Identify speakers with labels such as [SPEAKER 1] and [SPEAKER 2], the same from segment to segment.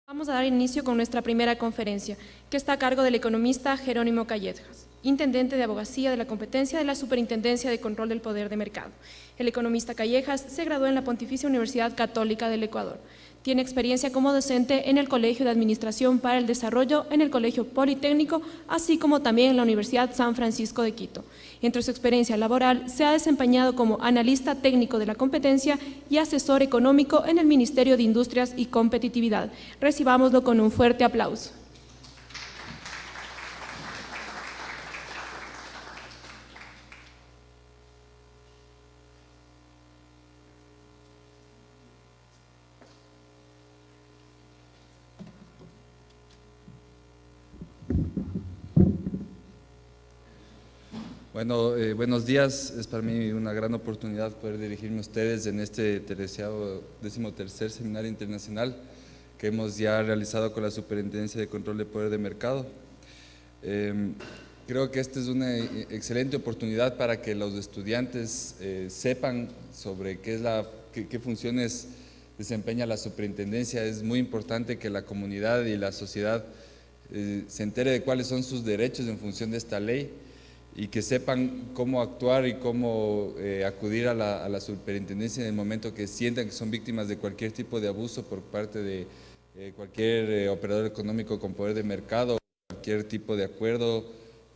[SPEAKER 1] Vamos a dar inicio con nuestra primera conferencia, que está a cargo del economista Jerónimo Callejas, intendente de Abogacía de la Competencia de la Superintendencia de Control del Poder de Mercado. El economista Callejas se graduó en la Pontificia Universidad Católica del Ecuador. Tiene experiencia como docente en el Colegio de Administración para el Desarrollo, en el Colegio Politécnico, así como también en la Universidad San Francisco de Quito. Entre su experiencia laboral, se ha desempeñado como analista técnico de la competencia y asesor económico en el Ministerio de Industrias y Competitividad. Recibámoslo con un fuerte aplauso.
[SPEAKER 2] Bueno, buenos días. Es para mí una gran oportunidad poder dirigirme a ustedes en este 13º Seminario Internacional que hemos ya realizado con la Superintendencia de Control de Poder de Mercado. Creo que esta es una excelente oportunidad para que los estudiantes sepan sobre qué funciones desempeña la superintendencia. Es muy importante que la comunidad y la sociedad se entere de cuáles son sus derechos en función de esta ley, y que sepan cómo actuar y cómo acudir a la superintendencia en el momento que sientan que son víctimas de cualquier tipo de abuso por parte de cualquier operador económico con poder de mercado, cualquier tipo de acuerdo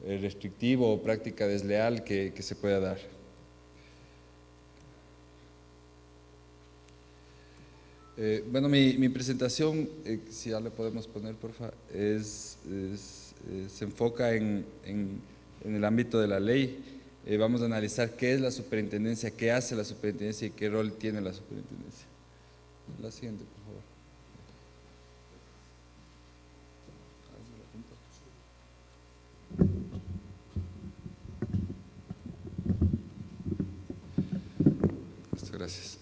[SPEAKER 2] restrictivo o práctica desleal que se pueda dar. Bueno, mi presentación, si ya le podemos poner, por favor, se enfoca en el ámbito de la ley. Vamos a analizar qué es la superintendencia, qué hace la superintendencia y qué rol tiene la superintendencia. La siguiente, por favor. Gracias.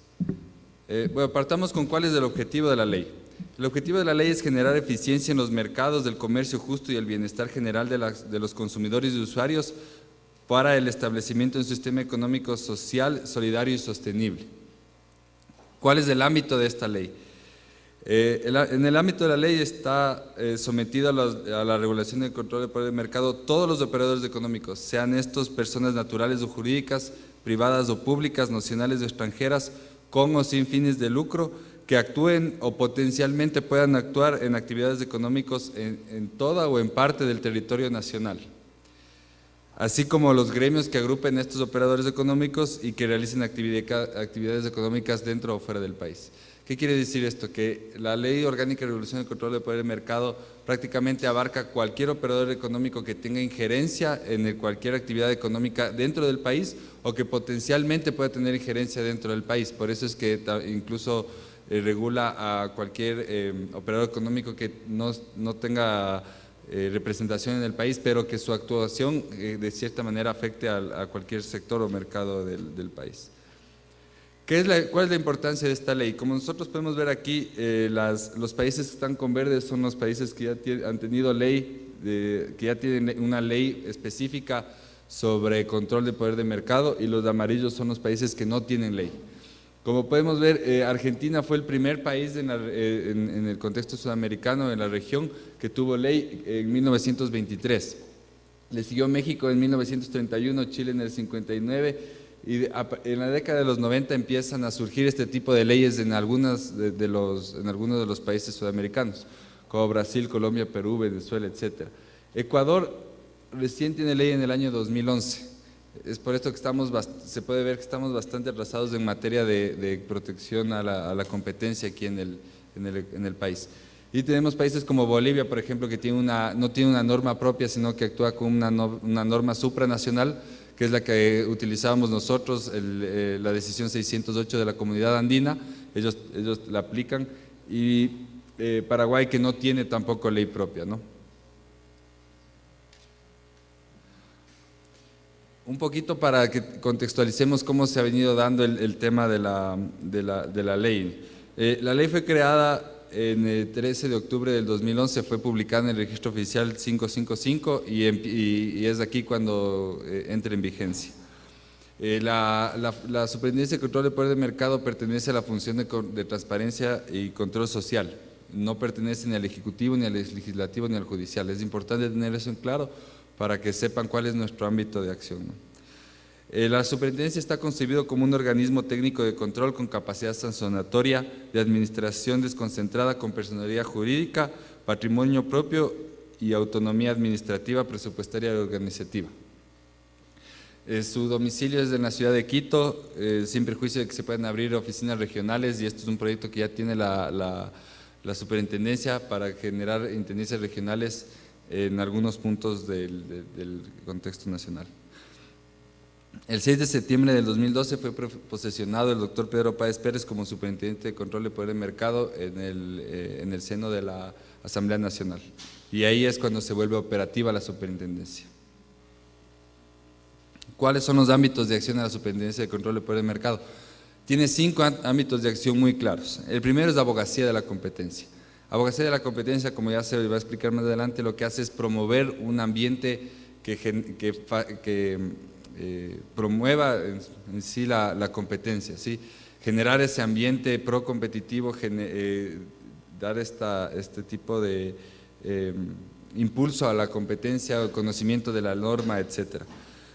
[SPEAKER 2] Bueno, partamos con cuál es el objetivo de la ley. El objetivo de la ley es generar eficiencia en los mercados del comercio justo y el bienestar general de los consumidores y usuarios para el establecimiento de un sistema económico social, solidario y sostenible. ¿Cuál es el ámbito de esta ley? En el ámbito de la ley está sometido a la regulación del control del poder de mercado todos los operadores económicos, sean estos personas naturales o jurídicas, privadas o públicas, nacionales o extranjeras, con o sin fines de lucro, que actúen o potencialmente puedan actuar en actividades económicas en toda o en parte del territorio nacional, así como los gremios que agrupen estos operadores económicos y que realicen actividades económicas dentro o fuera del país. ¿Qué quiere decir esto? Que la Ley Orgánica de Regulación del Control del Poder de Mercado prácticamente abarca cualquier operador económico que tenga injerencia en cualquier actividad económica dentro del país o que potencialmente pueda tener injerencia dentro del país. Por eso es que incluso regula a cualquier operador económico que no tenga representación en el país, pero que su actuación de cierta manera afecte a cualquier sector o mercado del país. ¿Cuál es la importancia de esta ley? Como nosotros podemos ver aquí, los países que están con verde son los países que ya han tenido ley, que ya tienen una ley específica sobre control de poder de mercado, y los amarillos son los países que no tienen ley. Como podemos ver, Argentina fue el primer país en el contexto sudamericano, en la región, que tuvo ley en 1923. Le siguió México en 1931, Chile en el 59, y en la década de los 90 empiezan a surgir este tipo de leyes en algunos de los países sudamericanos, como Brasil, Colombia, Perú, Venezuela, etc. Ecuador recién tiene ley en el año 2011. Es por esto que se puede ver que estamos bastante atrasados en materia de protección a la competencia aquí en el país. Y tenemos países como Bolivia, por ejemplo, que no tiene una norma propia, sino que actúa con una norma supranacional, que es la que utilizábamos nosotros, la decisión 608 de la Comunidad Andina. Ellos la aplican, y Paraguay, que no tiene tampoco ley propia, ¿no? Un poquito para que contextualicemos cómo se ha venido dando el tema de la ley. La ley fue creada en el 13 de octubre del 2011, fue publicada en el Registro Oficial 555 y es aquí cuando entra en vigencia. La Superintendencia de Control de Poder de Mercado pertenece a la función de transparencia y control social. no pertenece ni al Ejecutivo, ni al Legislativo, ni al Judicial. Es importante tener eso en claro para que sepan cuál es nuestro ámbito de acción, ¿no? La superintendencia está concebido como un organismo técnico de control con capacidad sancionatoria, de administración desconcentrada, con personalidad jurídica, patrimonio propio y autonomía administrativa, presupuestaria y organizativa. Su domicilio es en la ciudad de Quito, sin perjuicio de que se puedan abrir oficinas regionales, y esto es un proyecto que ya tiene la superintendencia para generar intendencias regionales en algunos puntos del contexto nacional. El 6 de septiembre del 2012 fue posesionado el doctor Pedro Páez Pérez como superintendente de control de poder de mercado en el seno de la Asamblea Nacional, y ahí es cuando se vuelve operativa la superintendencia. ¿Cuáles son los ámbitos de acción de la superintendencia de control de poder de mercado? Tiene 5 ámbitos de acción muy claros. El primero es la abogacía de la competencia. Abogacía de la competencia, como ya se va a explicar más adelante, lo que hace es promover un ambiente que promueva en sí la competencia, ¿sí? Generar ese ambiente pro-competitivo, dar este tipo de impulso a la competencia, conocimiento de la norma, etcétera.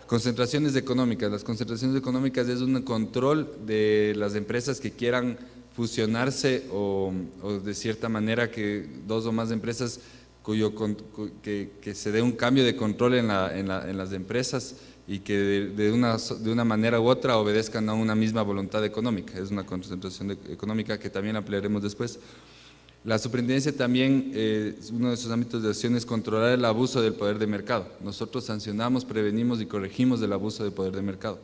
[SPEAKER 2] Concentraciones económicas. Las concentraciones económicas es un control de las empresas que quieran fusionarse o de cierta manera que 2 o más empresas que se dé un cambio de control en las empresas y que de una manera u otra obedezcan a una misma voluntad económica. Es una concentración económica que también ampliaremos después. La superintendencia también, uno de sus ámbitos de acción es controlar el abuso del poder de mercado. Nosotros sancionamos, prevenimos y corregimos el abuso del poder de mercado.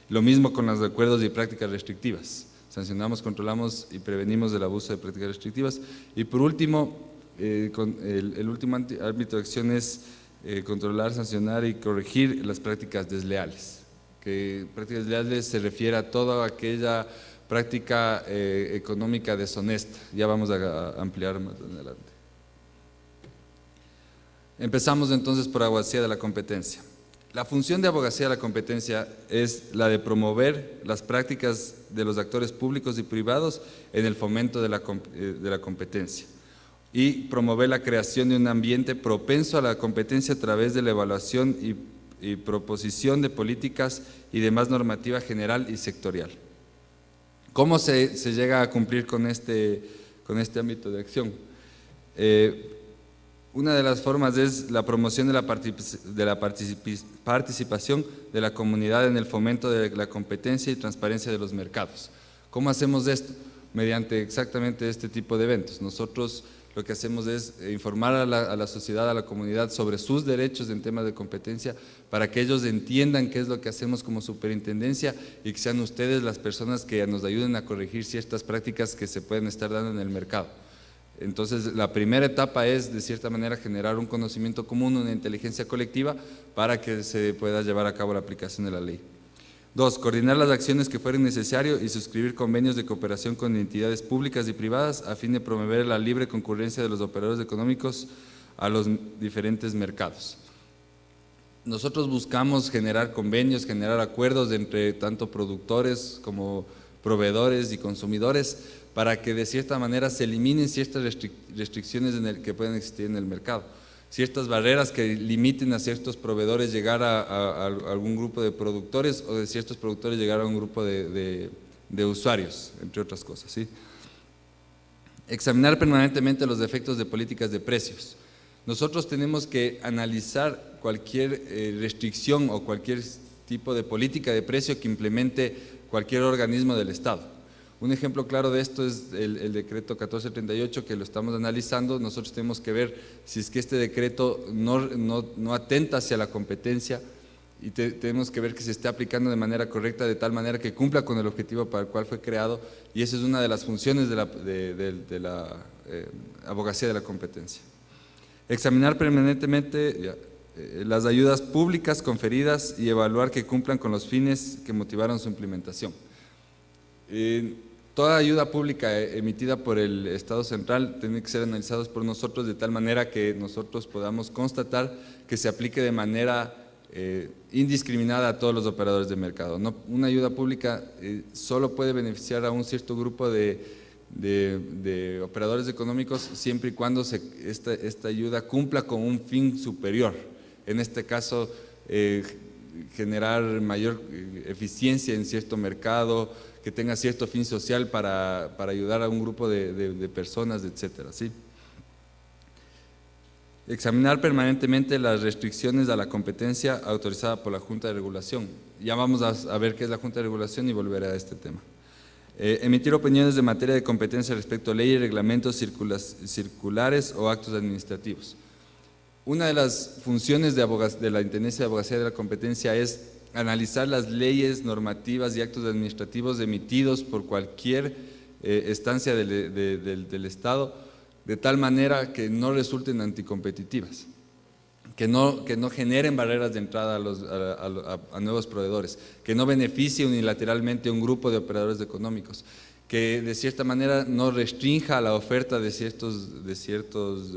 [SPEAKER 2] Lo mismo con los acuerdos y prácticas restrictivas. Sancionamos, controlamos y prevenimos el abuso de prácticas restrictivas. Y por último, el último ámbito de acción es controlar, sancionar y corregir las prácticas desleales. Que prácticas desleales se refiere a toda aquella práctica económica deshonesta. Ya vamos a ampliar más adelante. Empezamos entonces por abogacía de la competencia. La función de abogacía de la competencia es la de promover las prácticas de los actores públicos y privados en el fomento de la competencia y promover la creación de un ambiente propenso a la competencia a través de la evaluación y proposición de políticas y demás normativa general y sectorial. ¿Cómo se llega a cumplir con este ámbito de acción? Una de las formas es la promoción de la participación de la comunidad en el fomento de la competencia y transparencia de los mercados. ¿Cómo hacemos esto? Mediante exactamente este tipo de eventos. Nosotros lo que hacemos es informar a la sociedad, a la comunidad sobre sus derechos en temas de competencia para que ellos entiendan qué es lo que hacemos como superintendencia y que sean ustedes las personas que nos ayuden a corregir ciertas prácticas que se pueden estar dando en el mercado. Entonces, la primera etapa es, de cierta manera, generar un conocimiento común, una inteligencia colectiva para que se pueda llevar a cabo la aplicación de la ley. 2. Coordinar las acciones que fueren necesarias y suscribir convenios de cooperación con entidades públicas y privadas a fin de promover la libre concurrencia de los operadores económicos a los diferentes mercados. Nosotros buscamos generar convenios, generar acuerdos entre tanto productores como proveedores y consumidores para que de cierta manera se eliminen ciertas restricciones que pueden existir en el mercado. Ciertas barreras que limiten a ciertos proveedores llegar a algún grupo de productores o de ciertos productores llegar a un grupo de usuarios, entre otras cosas, ¿sí? Examinar permanentemente los efectos de políticas de precios. Nosotros tenemos que analizar cualquier restricción o cualquier tipo de política de precio que implemente cualquier organismo del Estado. Un ejemplo claro de esto es el decreto 1438 que lo estamos analizando. Nosotros tenemos que ver si es que este decreto no atenta hacia la competencia y tenemos que ver que se esté aplicando de manera correcta, de tal manera que cumpla con el objetivo para el cual fue creado, y esa es una de las funciones de la abogacía de la competencia. Examinar permanentemente las ayudas públicas conferidas y evaluar que cumplan con los fines que motivaron su implementación. Toda ayuda pública emitida por el Estado central tiene que ser analizados por nosotros de tal manera que nosotros podamos constatar que se aplique de manera indiscriminada a todos los operadores de mercado. Una ayuda pública solo puede beneficiar a un cierto grupo de de operadores económicos, siempre y cuando esta ayuda cumpla con un fin superior. En este caso, generar mayor eficiencia en cierto mercado, que tenga cierto fin social para ayudar a un grupo de personas, etcétera, ¿sí? Examinar permanentemente las restricciones a la competencia autorizada por la Junta de Regulación. Ya vamos a ver qué es la Junta de Regulación y volveré a este tema. Emitir opiniones de materia de competencia respecto a leyes, reglamentos, circulares o actos administrativos. Una de las funciones de la Intendencia de Abogacía de la Competencia es analizar las leyes, normativas y actos administrativos emitidos por cualquier estancia del Estado, de tal manera que no resulten anticompetitivas, que no generen barreras de entrada a nuevos proveedores, que no beneficie unilateralmente a un grupo de operadores económicos, que de cierta manera no restrinja la oferta de ciertos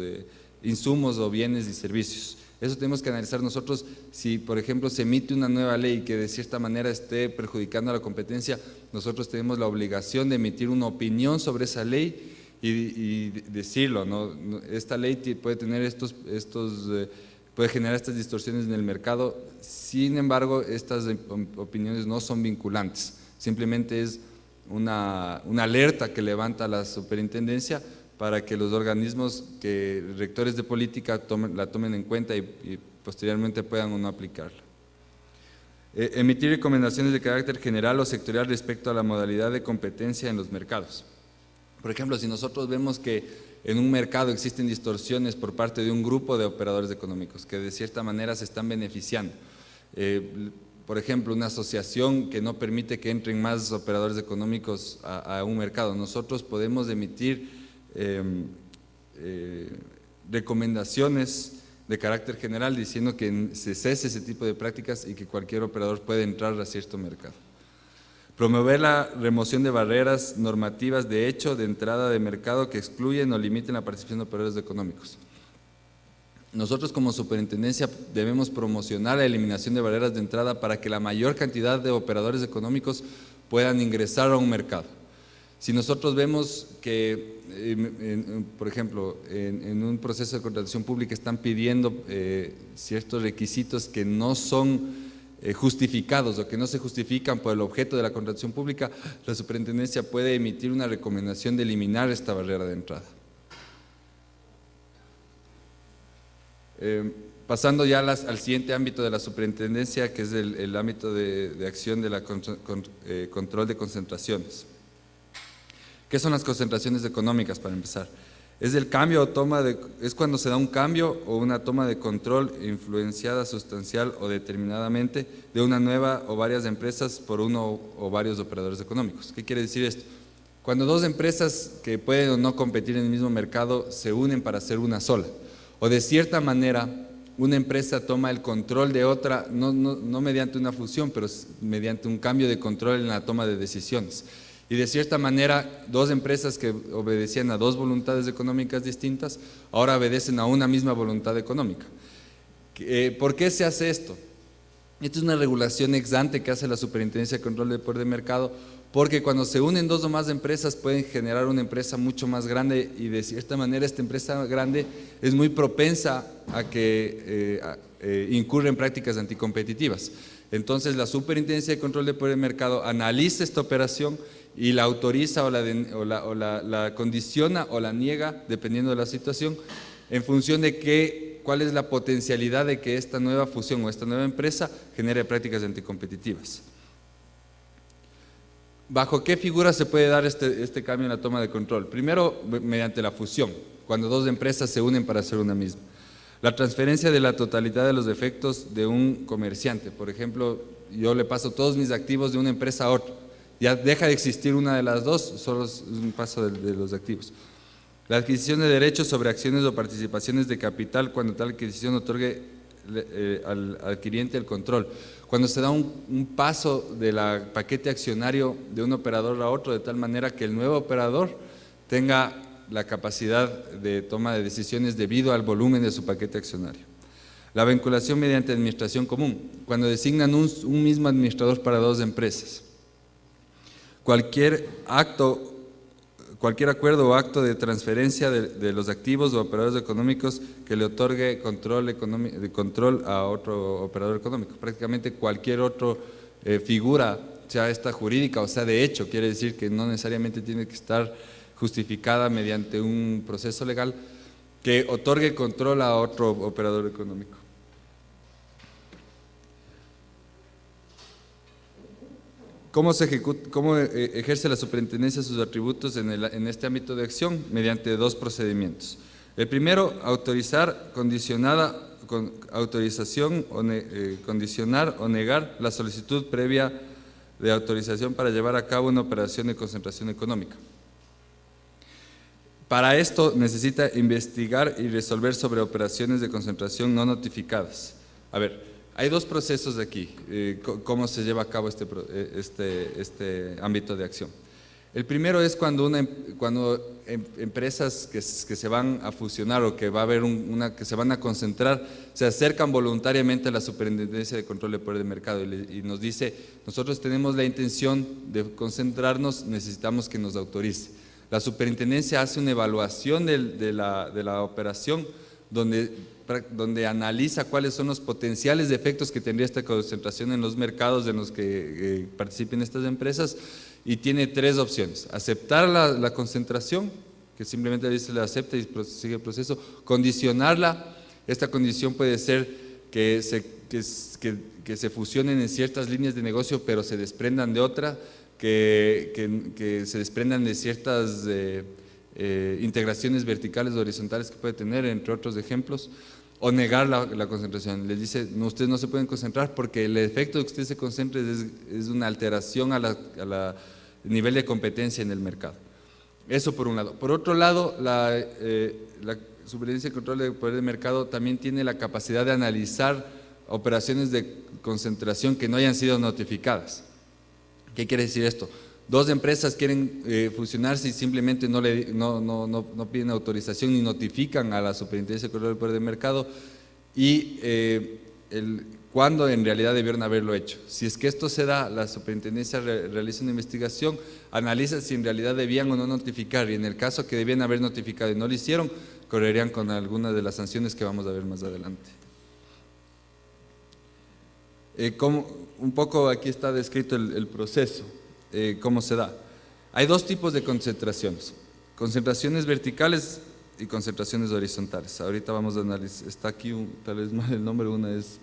[SPEAKER 2] insumos o bienes y servicios. Eso tenemos que analizar nosotros. Si, por ejemplo, se emite una nueva ley que de cierta manera esté perjudicando a la competencia, nosotros tenemos la obligación de emitir una opinión sobre esa ley y decirlo, ¿no? Esta ley puede tener puede generar estas distorsiones en el mercado. Sin embargo, estas opiniones no son vinculantes, simplemente es una alerta que levanta la superintendencia para que los organismos rectores de política la tomen en cuenta y posteriormente puedan o no aplicarla. Emitir recomendaciones de carácter general o sectorial respecto a la modalidad de competencia en los mercados. Por ejemplo, si nosotros vemos que en un mercado existen distorsiones por parte de un grupo de operadores económicos que de cierta manera se están beneficiando, por ejemplo, una asociación que no permite que entren más operadores económicos a un mercado, nosotros podemos emitir recomendaciones de carácter general diciendo que se cese ese tipo de prácticas y que cualquier operador puede entrar a cierto mercado. Promover la remoción de barreras normativas de hecho de entrada de mercado que excluyen o limiten la participación de operadores económicos. Nosotros como superintendencia debemos promocionar la eliminación de barreras de entrada para que la mayor cantidad de operadores económicos puedan ingresar a un mercado. Si nosotros vemos que, por ejemplo, en un proceso de contratación pública están pidiendo ciertos requisitos que no son justificados o que no se justifican por el objeto de la contratación pública, la superintendencia puede emitir una recomendación de eliminar esta barrera de entrada. Pasando ya al siguiente ámbito de la superintendencia, que es el ámbito de acción de la control de concentraciones. ¿Qué son las concentraciones económicas para empezar? Es el cambio o es cuando se da un cambio o una toma de control influenciada sustancial o determinadamente de una nueva o varias empresas por uno o varios operadores económicos. ¿Qué quiere decir esto? Cuando dos empresas que pueden o no competir en el mismo mercado se unen para hacer una sola, o de cierta manera una empresa toma el control de otra, no mediante una fusión, pero mediante un cambio de control en la toma de decisiones. Y de cierta manera, dos empresas que obedecían a dos voluntades económicas distintas, ahora obedecen a una misma voluntad económica. ¿Por qué se hace esto? Esta es una regulación ex ante que hace la Superintendencia de Control del Poder de Mercado, porque cuando se unen dos o más empresas pueden generar una empresa mucho más grande y de cierta manera esta empresa grande es muy propensa a que incurra en prácticas anticompetitivas. Entonces la Superintendencia de Control del Poder de Mercado analiza esta operación y la autoriza o la condiciona o la niega, dependiendo de la situación, en función de cuál es la potencialidad de que esta nueva fusión o esta nueva empresa genere prácticas anticompetitivas. ¿Bajo qué figura se puede dar este cambio en la toma de control? Primero, mediante la fusión, cuando dos empresas se unen para hacer una misma. La transferencia de la totalidad de los efectos de un comerciante. Por ejemplo, yo le paso todos mis activos de una empresa a otra. Ya deja de existir una de las dos, solo es un paso de los activos. La adquisición de derechos sobre acciones o participaciones de capital cuando tal adquisición otorgue al adquiriente el control. Cuando se da un paso del paquete accionario de un operador a otro de tal manera que el nuevo operador tenga la capacidad de toma de decisiones debido al volumen de su paquete accionario. La vinculación mediante administración común, cuando designan un mismo administrador para dos empresas. Cualquier cualquier acuerdo o acto de transferencia de los activos o operadores económicos que le otorgue control a otro operador económico. Prácticamente cualquier otra figura, sea esta jurídica o sea de hecho, quiere decir que no necesariamente tiene que estar justificada mediante un proceso legal, que otorgue control a otro operador económico. ¿Cómo ejerce la superintendencia sus atributos en este ámbito de acción? Mediante dos procedimientos. El primero, condicionar o negar la solicitud previa de autorización para llevar a cabo una operación de concentración económica. Para esto necesita investigar y resolver sobre operaciones de concentración no notificadas. A ver, hay dos procesos aquí, cómo se lleva a cabo este ámbito de acción. El primero es cuando empresas que se van a fusionar o que va a haber que se van a concentrar, se acercan voluntariamente a la Superintendencia de Control de Poder de Mercado y nos dice, nosotros tenemos la intención de concentrarnos, necesitamos que nos autorice. La superintendencia hace una evaluación de la operación donde analiza cuáles son los potenciales efectos que tendría esta concentración en los mercados en los que participen estas empresas y tiene tres opciones: aceptar la concentración, que simplemente dice la acepta y sigue el proceso; condicionarla, esta condición puede ser que se fusionen en ciertas líneas de negocio pero se desprendan de otra, que se desprendan de ciertas integraciones verticales o horizontales que puede tener, entre otros ejemplos; o negar la concentración. Les dice, no, ustedes no se pueden concentrar porque el efecto de que ustedes se concentren es una alteración al nivel de competencia en el mercado. Eso por un lado. Por otro lado, la Superintendencia de Control de Poder de Mercado también tiene la capacidad de analizar operaciones de concentración que no hayan sido notificadas. ¿Qué quiere decir esto? Dos empresas quieren fusionarse y simplemente no piden autorización ni notifican a la Superintendencia de Control de Poder de Mercado y cuando en realidad debieron haberlo hecho. Si es que esto se da, la Superintendencia realiza una investigación, analiza si en realidad debían o no notificar y en el caso que debían haber notificado y no lo hicieron, correrían con algunas de las sanciones que vamos a ver más adelante. Un poco aquí está descrito el proceso. ¿Cómo se da? Hay dos tipos de concentraciones: concentraciones verticales y concentraciones horizontales. Ahorita vamos a analizar, está aquí tal vez mal el nombre, una es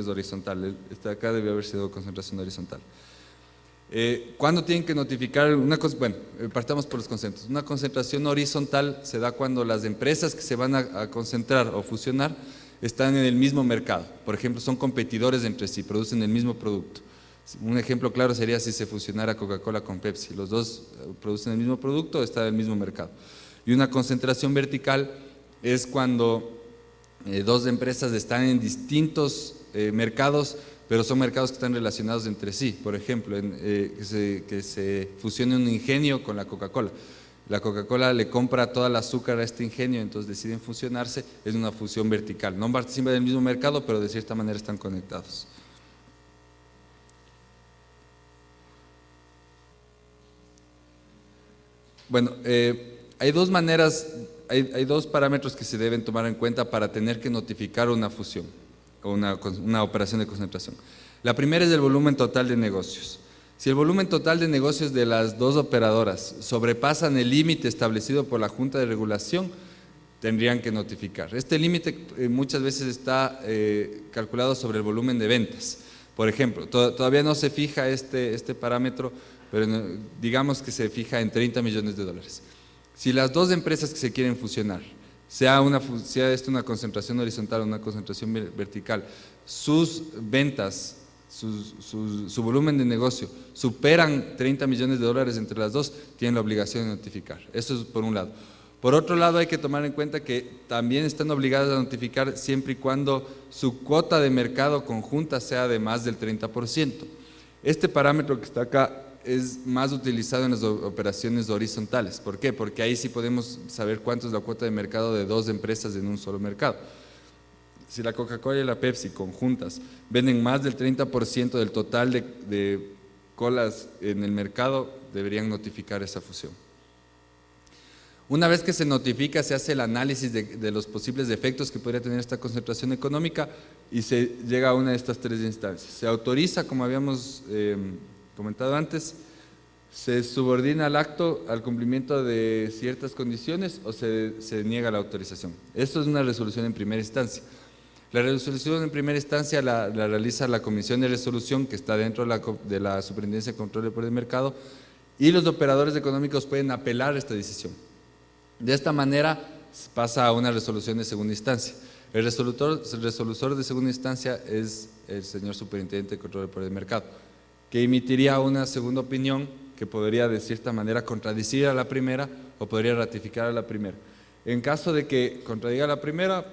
[SPEAKER 2] horizontal, esta de acá debe haber sido concentración horizontal. ¿Cuándo tienen que notificar? Partamos por los conceptos. Una concentración horizontal se da cuando las empresas que se van a concentrar o fusionar están en el mismo mercado. Por ejemplo, son competidores entre sí, producen el mismo producto. Un ejemplo claro sería si se fusionara Coca-Cola con Pepsi. Los dos producen el mismo producto, están en el mismo mercado. Y una concentración vertical es cuando dos empresas están en distintos mercados, pero son mercados que están relacionados entre sí. Por ejemplo, que se fusione un ingenio con la Coca-Cola. La Coca-Cola le compra toda el azúcar a este ingenio, entonces deciden fusionarse, es una fusión vertical. No participan del mismo mercado, pero de cierta manera están conectados. Bueno, hay dos maneras, hay dos parámetros que se deben tomar en cuenta para tener que notificar una fusión o una operación de concentración. La primera es el volumen total de negocios. Si el volumen total de negocios de las dos operadoras sobrepasan el límite establecido por la Junta de Regulación, tendrían que notificar. Este límite muchas veces está calculado sobre el volumen de ventas. Por ejemplo, todavía no se fija este parámetro, pero digamos que se fija en 30 millones de dólares. Si las dos empresas que se quieren fusionar, sea esto una concentración horizontal o una concentración vertical, sus ventas, su volumen de negocio superan 30 millones de dólares entre las dos, tienen la obligación de notificar. Eso es por un lado. Por otro lado, hay que tomar en cuenta que también están obligadas a notificar siempre y cuando su cuota de mercado conjunta sea de más del 30%. Este parámetro que está acá es más utilizado en las operaciones horizontales. ¿Por qué? Porque ahí sí podemos saber cuánto es la cuota de mercado de dos empresas en un solo mercado. Si la Coca-Cola y la Pepsi conjuntas venden más del 30% del total de colas en el mercado, deberían notificar esa fusión. Una vez que se notifica, se hace el análisis de los posibles efectos que podría tener esta concentración económica y se llega a una de estas tres instancias. Se autoriza, como habíamos comentado antes, se subordina al acto al cumplimiento de ciertas condiciones o se niega la autorización. Esto es una resolución en primera instancia. La resolución en primera instancia la realiza la Comisión de Resolución, que está dentro de la Superintendencia de Control del Poder del Mercado, y los operadores económicos pueden apelar esta decisión. De esta manera pasa a una resolución de segunda instancia. El resolutor de segunda instancia es el señor Superintendente de Control del Poder del Mercado, que emitiría una segunda opinión que podría de cierta manera contradecir a la primera o podría ratificar a la primera. En caso de que contradiga a la primera,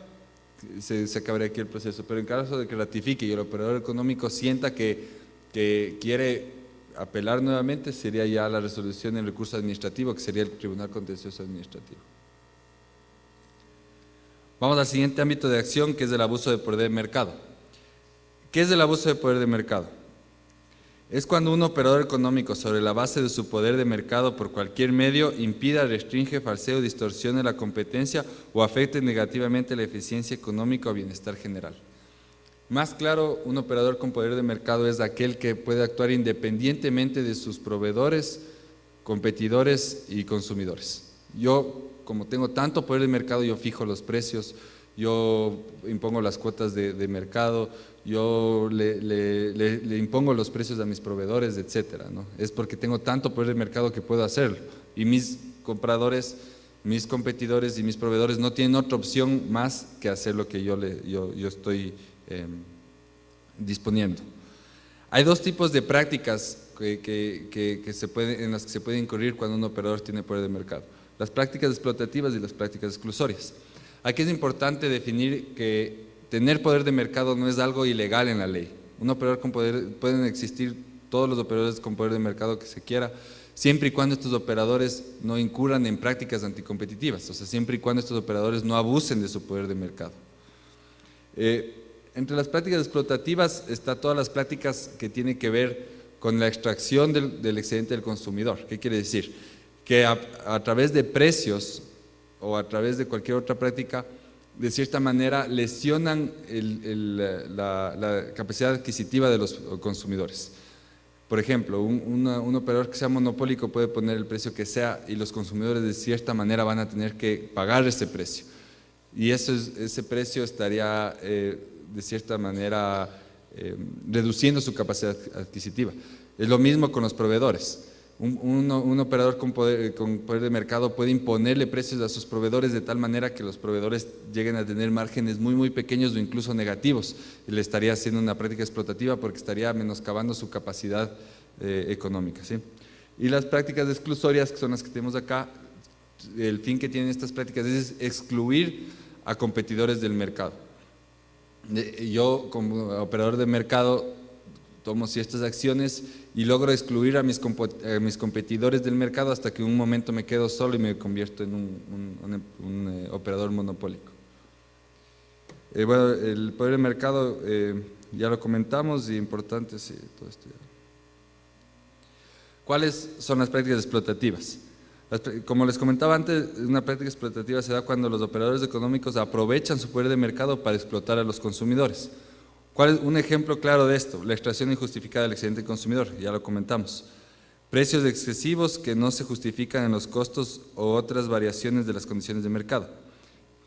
[SPEAKER 2] se acabaría aquí el proceso, pero en caso de que ratifique y el operador económico sienta que quiere apelar nuevamente, sería ya la resolución en recurso administrativo, que sería el Tribunal Contencioso Administrativo. Vamos al siguiente ámbito de acción, que es el abuso de poder de mercado. ¿Qué es el abuso de poder de mercado? Es cuando un operador económico, sobre la base de su poder de mercado por cualquier medio, impida, restringe, falsee o distorsione la competencia o afecte negativamente la eficiencia económica o bienestar general. Más claro, un operador con poder de mercado es aquel que puede actuar independientemente de sus proveedores, competidores y consumidores. Yo, como tengo tanto poder de mercado, yo fijo los precios, yo impongo las cuotas de mercado, yo le impongo los precios a mis proveedores, etcétera, ¿no? Es porque tengo tanto poder de mercado que puedo hacerlo. Y mis compradores, mis competidores y mis proveedores no tienen otra opción más que hacer lo que yo estoy disponiendo. Hay dos tipos de prácticas en las que se puede incurrir cuando un operador tiene poder de mercado: las prácticas explotativas y las prácticas exclusorias. Aquí es importante definir que tener poder de mercado no es algo ilegal en la ley. Un operador con poder, pueden existir todos los operadores con poder de mercado que se quiera, siempre y cuando estos operadores no incurran en prácticas anticompetitivas, o sea, siempre y cuando estos operadores no abusen de su poder de mercado. Entre las prácticas explotativas está todas las prácticas que tienen que ver con la extracción del excedente del consumidor. ¿Qué quiere decir? Que a través de precios o a través de cualquier otra práctica, de cierta manera lesionan la capacidad adquisitiva de los consumidores. Por ejemplo, un operador que sea monopólico puede poner el precio que sea y los consumidores de cierta manera van a tener que pagar ese precio. Y ese precio estaría de cierta manera reduciendo su capacidad adquisitiva. Es lo mismo con los proveedores. Un operador con poder de mercado puede imponerle precios a sus proveedores de tal manera que los proveedores lleguen a tener márgenes muy pequeños o incluso negativos. Y le estaría haciendo una práctica explotativa porque estaría menoscabando su capacidad económica, ¿sí? Y las prácticas exclusorias, que son las que tenemos acá, el fin que tienen estas prácticas es excluir a competidores del mercado. Yo, como operador de mercado, tomo ciertas acciones y logro excluir a mis competidores del mercado hasta que en un momento me quedo solo y me convierto en un operador monopólico. Bueno, el poder de mercado ya lo comentamos, y importante, sí, todo esto ya. ¿Cuáles son las prácticas explotativas? Como les comentaba antes, una práctica explotativa se da cuando los operadores económicos aprovechan su poder de mercado para explotar a los consumidores. ¿Cuál es un ejemplo claro de esto? La extracción injustificada del excedente consumidor, ya lo comentamos. Precios excesivos que no se justifican en los costos o otras variaciones de las condiciones de mercado.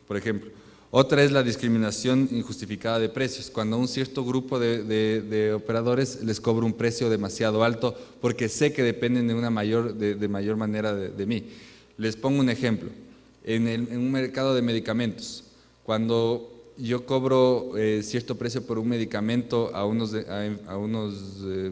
[SPEAKER 2] Por ejemplo, otra es la discriminación injustificada de precios, cuando a un cierto grupo de operadores les cobro un precio demasiado alto porque sé que dependen de mayor manera de mí. Les pongo un ejemplo. En un mercado de medicamentos, cuando yo cobro cierto precio por un medicamento a unos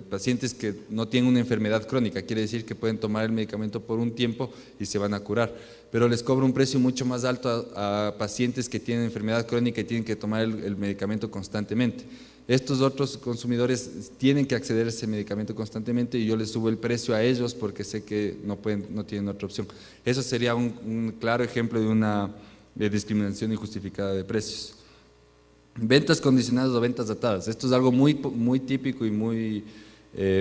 [SPEAKER 2] pacientes que no tienen una enfermedad crónica, quiere decir que pueden tomar el medicamento por un tiempo y se van a curar, pero les cobro un precio mucho más alto a pacientes que tienen enfermedad crónica y tienen que tomar el medicamento constantemente. Estos otros consumidores tienen que acceder a ese medicamento constantemente y yo les subo el precio a ellos porque sé que no tienen otra opción. Eso sería un claro ejemplo de una discriminación injustificada de precios. Ventas condicionadas o ventas atadas. Esto es algo muy típico y muy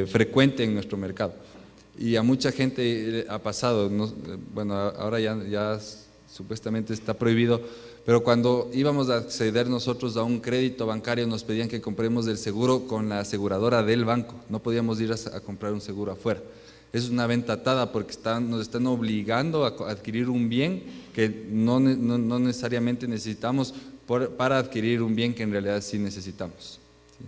[SPEAKER 2] frecuente en nuestro mercado. y a mucha gente ha pasado, bueno, ahora ya supuestamente está prohibido, pero cuando íbamos a acceder nosotros a un crédito bancario nos pedían que compremos el seguro con la aseguradora del banco, no podíamos ir a comprar un seguro afuera. Es una venta atada porque nos están obligando a adquirir un bien que no necesariamente necesitamos para adquirir un bien que en realidad sí necesitamos. ¿Sí?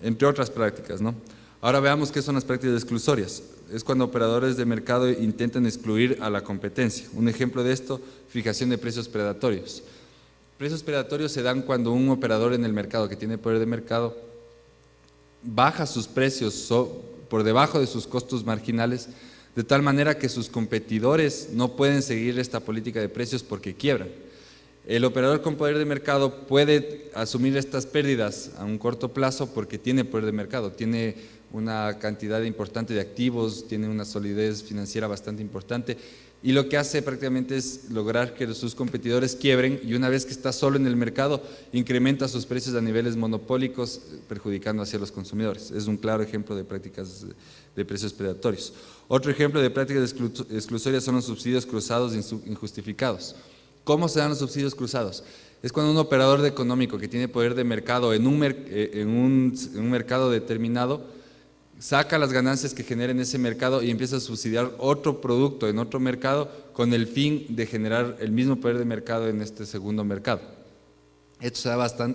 [SPEAKER 2] Entre otras prácticas, ¿no? Ahora veamos qué son las prácticas exclusorias. Es cuando operadores de mercado intentan excluir a la competencia. Un ejemplo de esto, fijación de precios predatorios. Precios predatorios se dan cuando un operador en el mercado que tiene poder de mercado baja sus precios por debajo de sus costos marginales, de tal manera que sus competidores no pueden seguir esta política de precios porque quiebran. El operador con poder de mercado puede asumir estas pérdidas a un corto plazo porque tiene poder de mercado, tiene una cantidad importante de activos, tiene una solidez financiera bastante importante, y lo que hace prácticamente es lograr que sus competidores quiebren, y una vez que está solo en el mercado incrementa sus precios a niveles monopólicos, perjudicando hacia los consumidores. Es un claro ejemplo de prácticas de precios predatorios. Otro ejemplo de prácticas exclusorias son los subsidios cruzados injustificados. ¿Cómo se dan los subsidios cruzados? Es cuando un operador económico que tiene poder de mercado en un mercado determinado saca las ganancias que genera en ese mercado y empieza a subsidiar otro producto en otro mercado con el fin de generar el mismo poder de mercado en este segundo mercado. Esto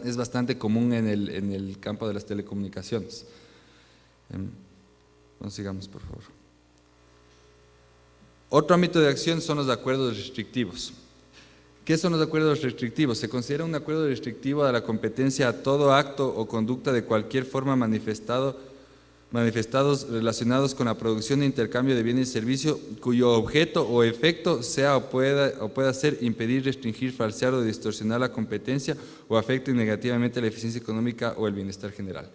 [SPEAKER 2] es bastante común en el campo de las telecomunicaciones. Bueno, sigamos, por favor. Otro ámbito de acción son los acuerdos restrictivos. ¿Qué son los acuerdos restrictivos? Se considera un acuerdo restrictivo a la competencia a todo acto o conducta de cualquier forma manifestados relacionados con la producción e intercambio de bienes y servicios cuyo objeto o efecto sea o pueda ser impedir, restringir, falsear o distorsionar la competencia o afecte negativamente la eficiencia económica o el bienestar general.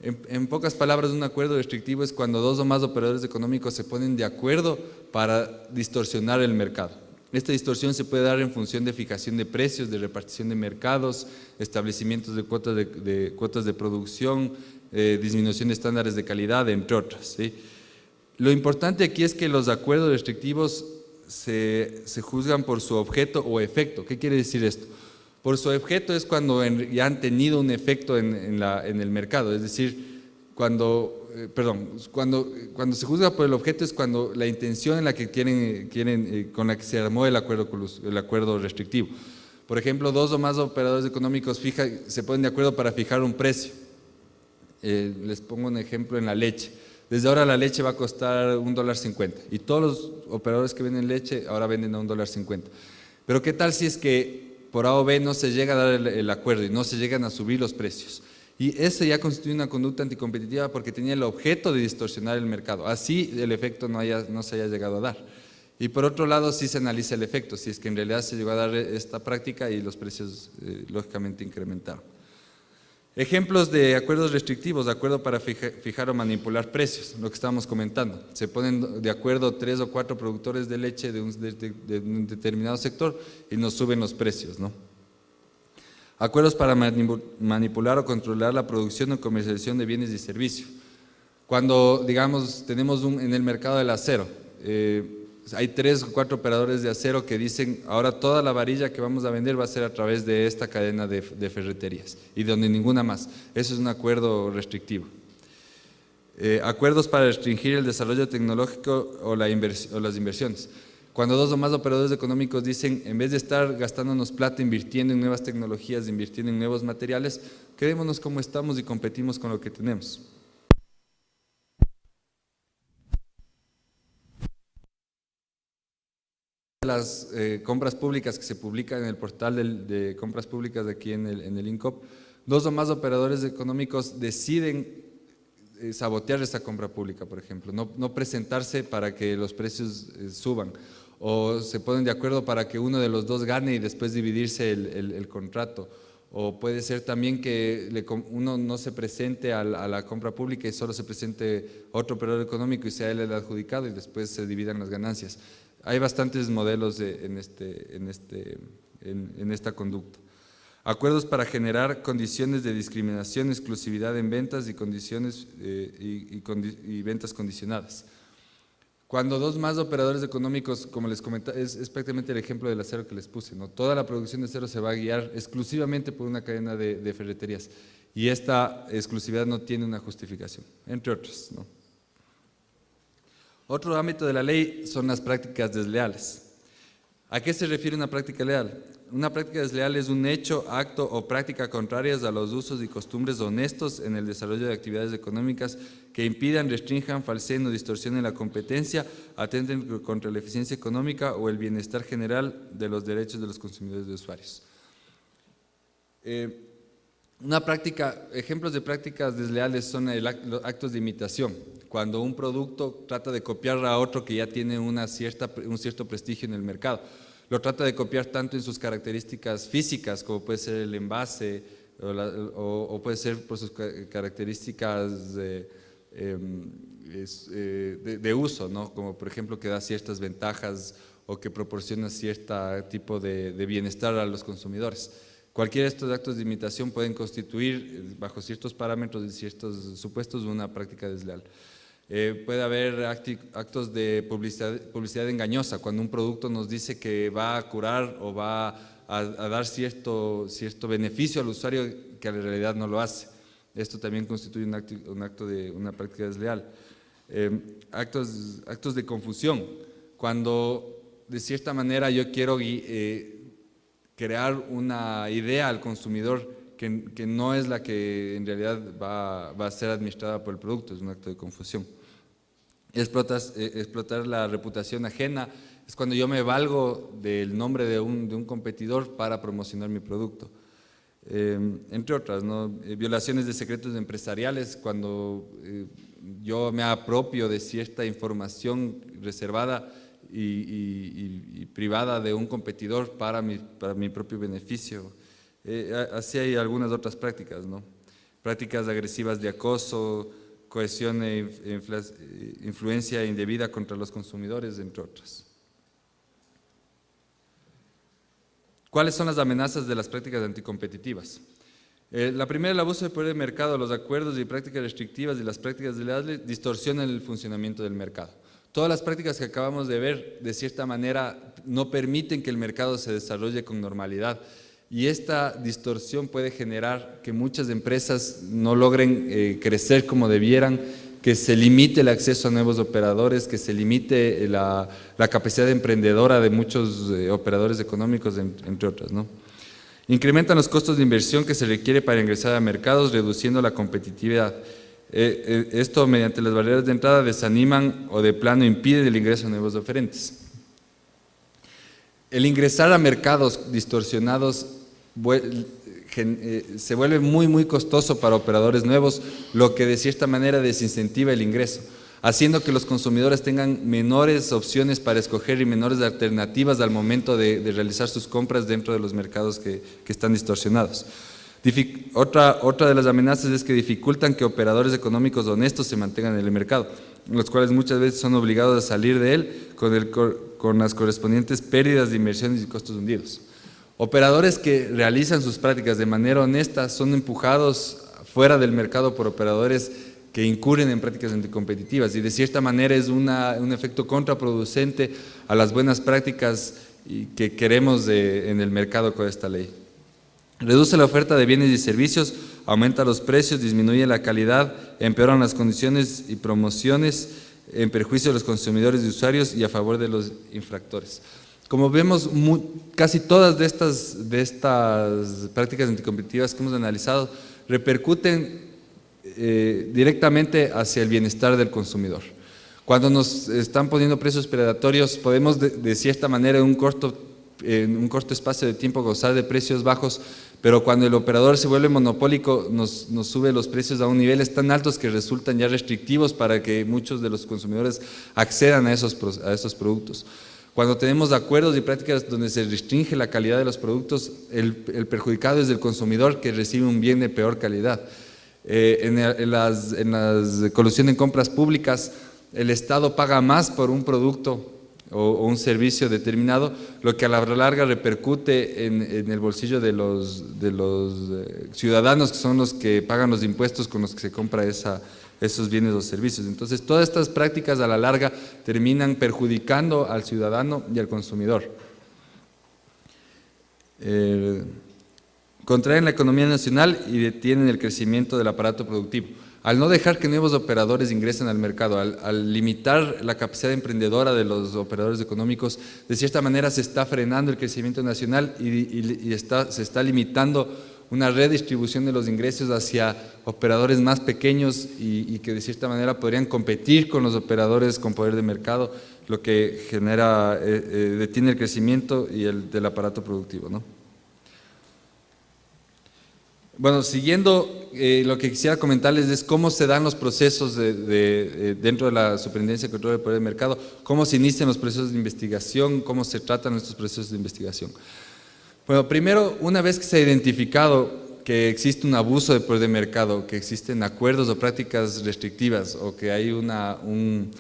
[SPEAKER 2] En pocas palabras, un acuerdo restrictivo es cuando dos o más operadores económicos se ponen de acuerdo para distorsionar el mercado. Esta distorsión se puede dar en función de fijación de precios, de repartición de mercados, establecimientos de cuotas de producción, disminución de estándares de calidad, entre otras, ¿sí? Lo importante aquí es que los acuerdos restrictivos se juzgan por su objeto o efecto. ¿Qué quiere decir esto? Por su objeto es cuando ya han tenido un efecto en el mercado, es decir, cuando se juzga por el objeto es cuando la intención en la que con la que se armó el acuerdo restrictivo. Por ejemplo, dos o más operadores económicos se ponen de acuerdo para fijar un precio. Les pongo un ejemplo en la leche. Desde ahora la leche va a costar $1.50 y todos los operadores que venden leche ahora venden a $1.50. Pero ¿qué tal si es que por A o B no se llega a dar el acuerdo y no se llegan a subir los precios? Y eso ya constituye una conducta anticompetitiva porque tenía el objeto de distorsionar el mercado. Así el efecto no se haya llegado a dar. Y por otro lado sí se analiza el efecto, si es que en realidad se llegó a dar esta práctica y los precios lógicamente incrementaron. Ejemplos de acuerdos restrictivos, acuerdo para fijar o manipular precios, lo que estábamos comentando. Se ponen de acuerdo 3 o 4 productores de leche de un determinado sector y nos suben los precios, ¿no? Acuerdos para manipular o controlar la producción o comercialización de bienes y servicios. Cuando, digamos, tenemos en el mercado del acero, hay 3 o 4 operadores de acero que dicen ahora toda la varilla que vamos a vender va a ser a través de esta cadena de ferreterías y donde ninguna más. Eso es un acuerdo restrictivo. Acuerdos para restringir el desarrollo tecnológico o las inversiones. Cuando dos o más operadores económicos dicen en vez de estar gastándonos plata invirtiendo en nuevas tecnologías, invirtiendo en nuevos materiales, quedémonos como estamos y competimos con lo que tenemos. Las compras públicas que se publican en el portal de compras públicas de aquí en el INCOP, dos o más operadores económicos deciden sabotear esta compra pública, por ejemplo, no presentarse para que los precios suban, o se ponen de acuerdo para que uno de los dos gane y después dividirse el contrato, o puede ser también que uno no se presente a la compra pública y solo se presente otro operador económico y sea él el adjudicado y después se dividan las ganancias. Hay bastantes modelos en esta conducta. Acuerdos para generar condiciones de discriminación, exclusividad en ventas y condiciones y ventas condicionadas. Cuando dos más operadores económicos, como les comentaba, es prácticamente el ejemplo del acero que les puse, ¿no? Toda la producción de acero se va a guiar exclusivamente por una cadena de ferreterías y esta exclusividad no tiene una justificación, entre otros, ¿no? Otro ámbito de la ley son las prácticas desleales. ¿A qué se refiere una práctica leal? Una práctica desleal es un hecho, acto o práctica contrarias a los usos y costumbres honestos en el desarrollo de actividades económicas que impidan, restrinjan, falseen o distorsionen la competencia, atenten contra la eficiencia económica o el bienestar general de los derechos de los consumidores y usuarios. Ejemplos de prácticas desleales son los actos de imitación, cuando un producto trata de copiar a otro que ya tiene un cierto prestigio en el mercado. Lo trata de copiar tanto en sus características físicas, como puede ser el envase, o puede ser por sus características de uso, ¿no? Como por ejemplo que da ciertas ventajas o que proporciona cierto tipo de bienestar a los consumidores. Cualquiera de estos actos de imitación pueden constituir, bajo ciertos parámetros y ciertos supuestos, una práctica desleal. Puede haber actos de publicidad engañosa, cuando un producto nos dice que va a curar o va a dar cierto beneficio al usuario que en realidad no lo hace. Esto también constituye un acto de una práctica desleal. Actos de confusión, cuando de cierta manera yo quiero crear una idea al consumidor que no es la que en realidad va a ser administrada por el producto, es un acto de confusión. Explotar la reputación ajena es cuando yo me valgo del nombre de un competidor para promocionar mi producto. Entre otras, ¿no? Violaciones de secretos empresariales, cuando yo me apropio de cierta información reservada y privada de un competidor para mi propio beneficio. Así hay algunas otras prácticas, ¿no? Prácticas agresivas de acoso, cohesión e influencia indebida contra los consumidores, entre otras. ¿Cuáles son las amenazas de las prácticas anticompetitivas? La primera, el abuso de poder de mercado, los acuerdos y prácticas restrictivas y las prácticas desleales distorsionan el funcionamiento del mercado. Todas las prácticas que acabamos de ver, de cierta manera, no permiten que el mercado se desarrolle con normalidad. Y esta distorsión puede generar que muchas empresas no logren crecer como debieran, que se limite el acceso a nuevos operadores, que se limite la capacidad emprendedora de muchos operadores económicos, entre otras, ¿no? Incrementan los costos de inversión que se requiere para ingresar a mercados, reduciendo la competitividad. Esto, mediante las barreras de entrada, desaniman o de plano impiden el ingreso a nuevos oferentes. El ingresar a mercados distorsionados se vuelve muy costoso para operadores nuevos, lo que de cierta manera desincentiva el ingreso, haciendo que los consumidores tengan menores opciones para escoger y menores alternativas al momento de realizar sus compras dentro de los mercados que están distorsionados. Otra de las amenazas es que dificultan que operadores económicos honestos se mantengan en el mercado, los cuales muchas veces son obligados a salir de él con las correspondientes pérdidas de inversiones y costos hundidos. Operadores que realizan sus prácticas de manera honesta son empujados fuera del mercado por operadores que incurren en prácticas anticompetitivas y de cierta manera es un efecto contraproducente a las buenas prácticas que queremos en el mercado con esta ley. Reduce la oferta de bienes y servicios, aumenta los precios, disminuye la calidad, empeoran las condiciones y promociones en perjuicio de los consumidores y usuarios y a favor de los infractores. Como vemos, casi todas de estas prácticas anticompetitivas que hemos analizado repercuten directamente hacia el bienestar del consumidor. Cuando nos están poniendo precios predatorios, podemos de cierta manera en un corto espacio de tiempo gozar de precios bajos, pero cuando el operador se vuelve monopólico nos sube los precios a un niveles tan altos que resultan ya restrictivos para que muchos de los consumidores accedan a esos productos. Cuando tenemos acuerdos y prácticas donde se restringe la calidad de los productos, el perjudicado es el consumidor que recibe un bien de peor calidad. En las colusión en compras públicas, el Estado paga más por un producto o un servicio determinado, lo que a la larga repercute en el bolsillo de los ciudadanos, que son los que pagan los impuestos con los que se compra esos bienes o servicios. Entonces, todas estas prácticas a la larga terminan perjudicando al ciudadano y al consumidor. Contraen la economía nacional y detienen el crecimiento del aparato productivo. Al no dejar que nuevos operadores ingresen al mercado, al limitar la capacidad emprendedora de los operadores económicos, de cierta manera se está frenando el crecimiento nacional y se está limitando una redistribución de los ingresos hacia operadores más pequeños y que de cierta manera podrían competir con los operadores con poder de mercado, lo que genera, detiene el crecimiento del aparato productivo, ¿no? Bueno, siguiendo, lo que quisiera comentarles es cómo se dan los procesos dentro de la Superintendencia de Control del Poder del Mercado, cómo se inician los procesos de investigación, cómo se tratan estos procesos de investigación. Bueno, primero, una vez que se ha identificado que existe un abuso de poder de mercado, que existen acuerdos o prácticas restrictivas o que hay algún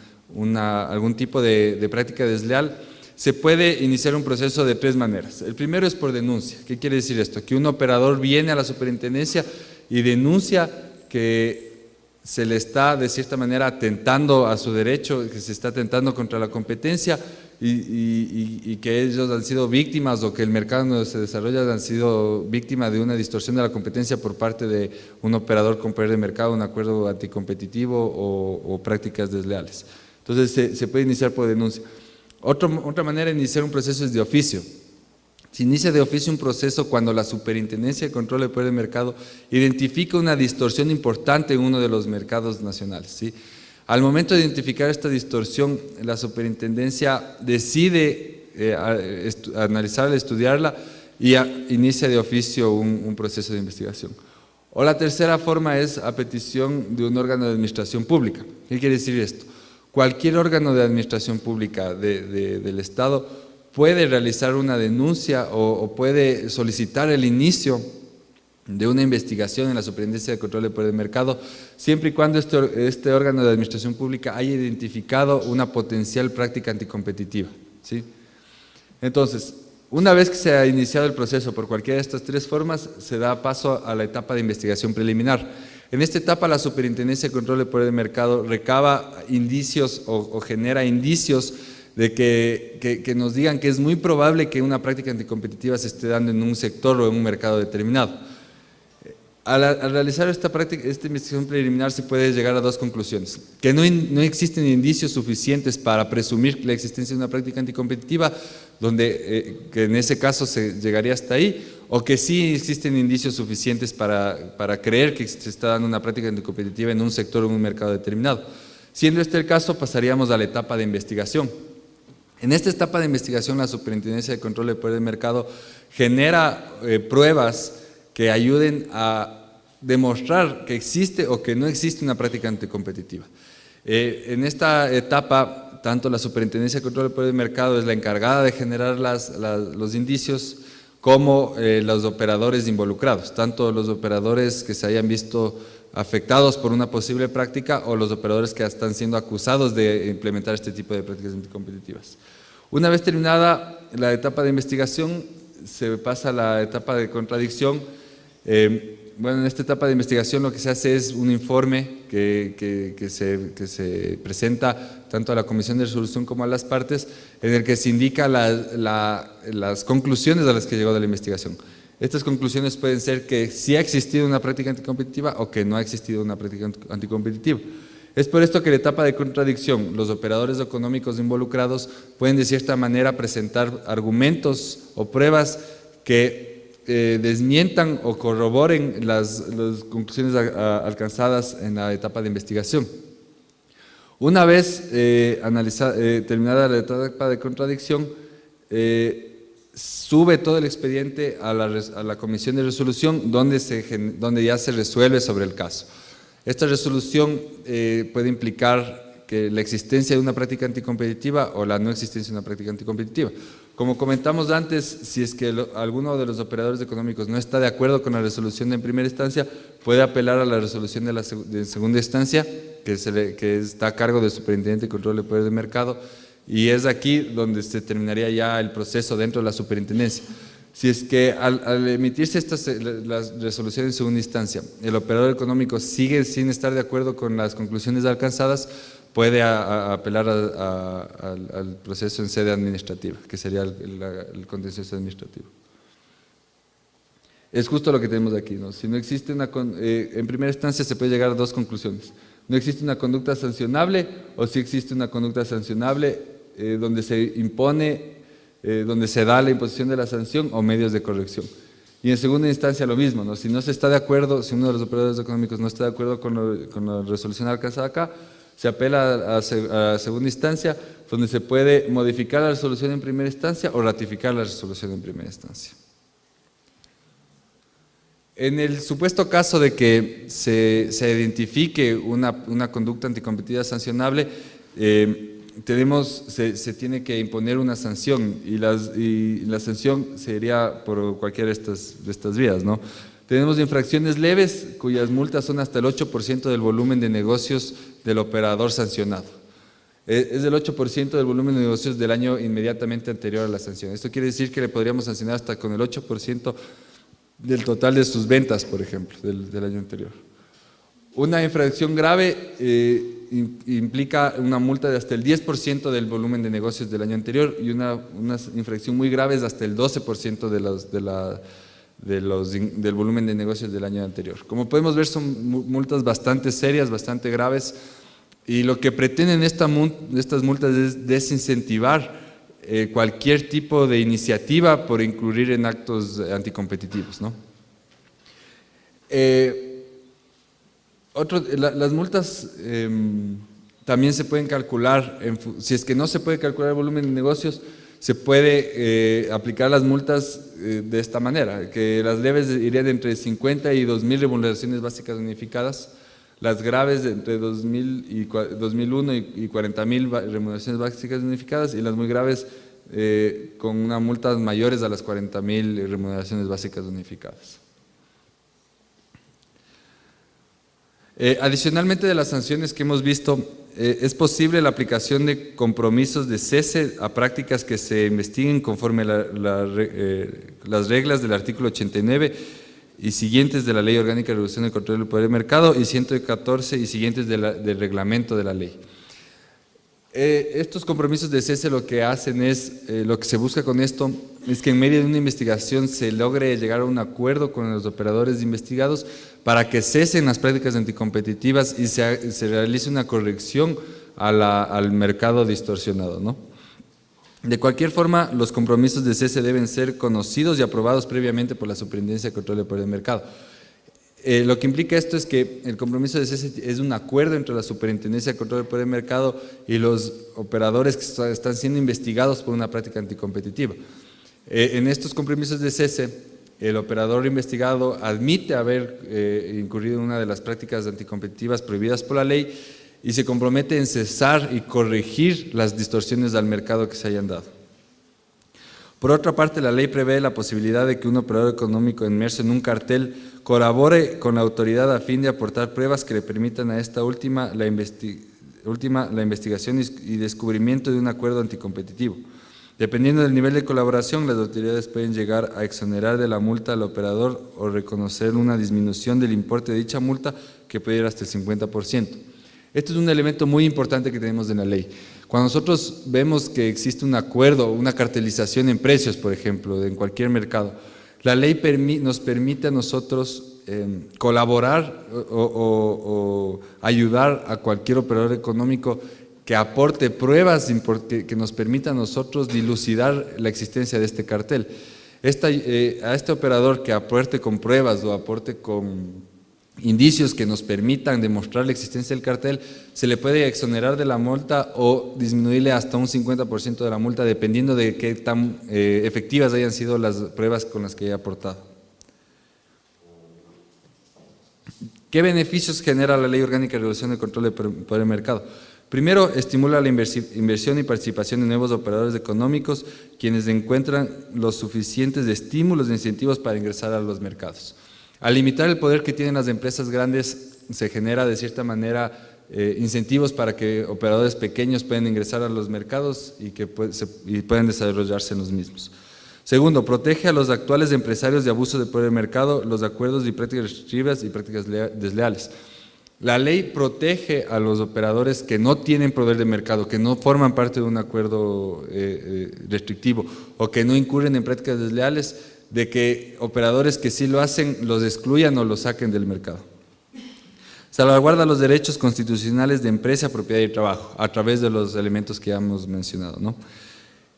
[SPEAKER 2] tipo de práctica desleal, se puede iniciar un proceso de tres maneras. El primero es por denuncia. ¿Qué quiere decir esto? Que un operador viene a la superintendencia y denuncia que se le está de cierta manera atentando a su derecho, que se está atentando contra la competencia y que ellos han sido víctimas o que el mercado donde se desarrolla han sido víctimas de una distorsión de la competencia por parte de un operador con poder de mercado, un acuerdo anticompetitivo o prácticas desleales. Entonces se puede iniciar por denuncia. Otra manera de iniciar un proceso es de oficio. Se inicia de oficio un proceso cuando la Superintendencia de Control del Poder del Mercado identifica una distorsión importante en uno de los mercados nacionales, ¿sí? Al momento de identificar esta distorsión, la Superintendencia decide analizarla, estudiarla y inicia de oficio un proceso de investigación. O la tercera forma es a petición de un órgano de administración pública. ¿Qué quiere decir esto? Cualquier órgano de administración pública del Estado puede realizar una denuncia o puede solicitar el inicio de una investigación en la Superintendencia de Control del Poder del Mercado, siempre y cuando este órgano de administración pública haya identificado una potencial práctica anticompetitiva, ¿sí? Entonces, una vez que se ha iniciado el proceso por cualquiera de estas tres formas, se da paso a la etapa de investigación preliminar. En esta etapa, la Superintendencia de Control del Poder del Mercado recaba indicios o genera indicios de que nos digan que es muy probable que una práctica anticompetitiva se esté dando en un sector o en un mercado determinado. Al realizar esta investigación preliminar se puede llegar a dos conclusiones: que no existen indicios suficientes para presumir la existencia de una práctica anticompetitiva, que en ese caso se llegaría hasta ahí, o que sí existen indicios suficientes para creer que se está dando una práctica anticompetitiva en un sector o en un mercado determinado. Siendo este el caso, pasaríamos a la etapa de investigación. En esta etapa de investigación, la Superintendencia de Control del Poder del Mercado genera pruebas que ayuden a demostrar que existe o que no existe una práctica anticompetitiva. En esta etapa, tanto la Superintendencia de Control del Poder del Mercado es la encargada de generar los indicios, como los operadores involucrados, tanto los operadores que se hayan visto afectados por una posible práctica o los operadores que están siendo acusados de implementar este tipo de prácticas anticompetitivas. Una vez terminada la etapa de investigación, se pasa a la etapa de contradicción. Bueno, en esta etapa de investigación lo que se hace es un informe que se presenta tanto a la Comisión de Resolución como a las partes, en el que se indica las conclusiones a las que llegó de la investigación. Estas conclusiones pueden ser que sí ha existido una práctica anticompetitiva o que no ha existido una práctica anticompetitiva. Es por esto que en la etapa de contradicción, los operadores económicos involucrados pueden de cierta manera presentar argumentos o pruebas que desmientan o corroboren las conclusiones alcanzadas en la etapa de investigación. Una vez terminada la etapa de contradicción, sube todo el expediente a la Comisión de Resolución, donde ya se resuelve sobre el caso. Esta resolución puede implicar que la existencia de una práctica anticompetitiva o la no existencia de una práctica anticompetitiva. Como comentamos antes, si es que alguno de los operadores económicos no está de acuerdo con la resolución de primera instancia, puede apelar a la resolución de segunda instancia, que está a cargo del Superintendente de Control del Poder del Mercado, Y es aquí donde se terminaría ya el proceso dentro de la superintendencia. Si es que al emitirse las resoluciones en segunda instancia, el operador económico sigue sin estar de acuerdo con las conclusiones alcanzadas, puede apelar al proceso en sede administrativa, que sería el contencioso administrativo. Es justo lo que tenemos aquí, ¿no? Si no existe en primera instancia se puede llegar a dos conclusiones. No existe una conducta sancionable, o si existe una conducta sancionable donde se impone, donde se da la imposición de la sanción o medios de corrección. Y en segunda instancia lo mismo, ¿no? Si no se está de acuerdo, si uno de los operadores económicos no está de acuerdo con la resolución alcanzada acá, se apela a segunda instancia, donde se puede modificar la resolución en primera instancia o ratificar la resolución en primera instancia. En el supuesto caso de que se identifique una conducta anticompetitiva sancionable, se tiene que imponer una sanción y la sanción sería por cualquiera de estas vías, ¿no? Tenemos infracciones leves cuyas multas son hasta el 8% del volumen de negocios del operador sancionado. Es del 8% del volumen de negocios del año inmediatamente anterior a la sanción. Esto quiere decir que le podríamos sancionar hasta con el 8% del total de sus ventas, por ejemplo, del año anterior. Una infracción grave implica una multa de hasta el 10% del volumen de negocios del año anterior y una infracción muy grave es hasta el 12% del volumen de negocios del año anterior. Como podemos ver, son multas bastante serias, bastante graves, y lo que pretenden estas multas es desincentivar cualquier tipo de iniciativa por incurrir en actos anticompetitivos, ¿no? Las multas también se pueden calcular, si es que no se puede calcular el volumen de negocios, se puede aplicar las multas de esta manera, que las leves irían entre 50 y 2.000 remuneraciones básicas unificadas, las graves entre 2001 y 40.000 remuneraciones básicas unificadas, y las muy graves con unas multas mayores a las 40.000 remuneraciones básicas unificadas. Adicionalmente de las sanciones que hemos visto, es posible la aplicación de compromisos de cese a prácticas que se investiguen conforme las reglas del artículo 89 y siguientes de la Ley Orgánica de Regulación del Control del Poder del Mercado y 114 y siguientes del reglamento de la ley. Estos compromisos de cese lo que hacen es, lo que se busca con esto es que en medio de una investigación se logre llegar a un acuerdo con los operadores investigados para que cesen las prácticas anticompetitivas y se realice una corrección al mercado distorsionado, ¿no? De cualquier forma, los compromisos de cese deben ser conocidos y aprobados previamente por la Superintendencia de Control del Poder del Mercado. Lo que implica esto es que el compromiso de cese es un acuerdo entre la Superintendencia de Control del Poder del Mercado y los operadores que están siendo investigados por una práctica anticompetitiva. En estos compromisos de cese, el operador investigado admite haber incurrido en una de las prácticas anticompetitivas prohibidas por la ley y se compromete en cesar y corregir las distorsiones al mercado que se hayan dado. Por otra parte, la ley prevé la posibilidad de que un operador económico inmerso en un cartel colabore con la autoridad a fin de aportar pruebas que le permitan a esta última la investigación y descubrimiento de un acuerdo anticompetitivo. Dependiendo del nivel de colaboración, las autoridades pueden llegar a exonerar de la multa al operador o reconocer una disminución del importe de dicha multa que puede ir hasta el 50%. Esto es un elemento muy importante que tenemos en la ley. Cuando nosotros vemos que existe un acuerdo, una cartelización en precios, por ejemplo, en cualquier mercado, la ley nos permite a nosotros colaborar o ayudar a cualquier operador económico que aporte pruebas que nos permitan a nosotros dilucidar la existencia de este cartel. A este operador que aporte con pruebas o aporte con indicios que nos permitan demostrar la existencia del cartel, se le puede exonerar de la multa o disminuirle hasta un 50% de la multa, dependiendo de qué tan efectivas hayan sido las pruebas con las que haya aportado. ¿Qué beneficios genera la Ley Orgánica de Regulación del Control del Poder del Mercado? Primero, estimula la inversión y participación de nuevos operadores económicos, quienes encuentran los suficientes estímulos e incentivos para ingresar a los mercados. Al limitar el poder que tienen las empresas grandes, se genera de cierta manera incentivos para que operadores pequeños puedan ingresar a los mercados y que puedan desarrollarse en los mismos. Segundo, protege a los actuales empresarios de abuso de poder de mercado, los acuerdos y prácticas restrictivas y prácticas desleales. La ley protege a los operadores que no tienen poder de mercado, que no forman parte de un acuerdo restrictivo o que no incurren en prácticas desleales, de que operadores que sí lo hacen los excluyan o los saquen del mercado. Salvaguarda los derechos constitucionales de empresa, propiedad y trabajo a través de los elementos que ya hemos mencionado, ¿no?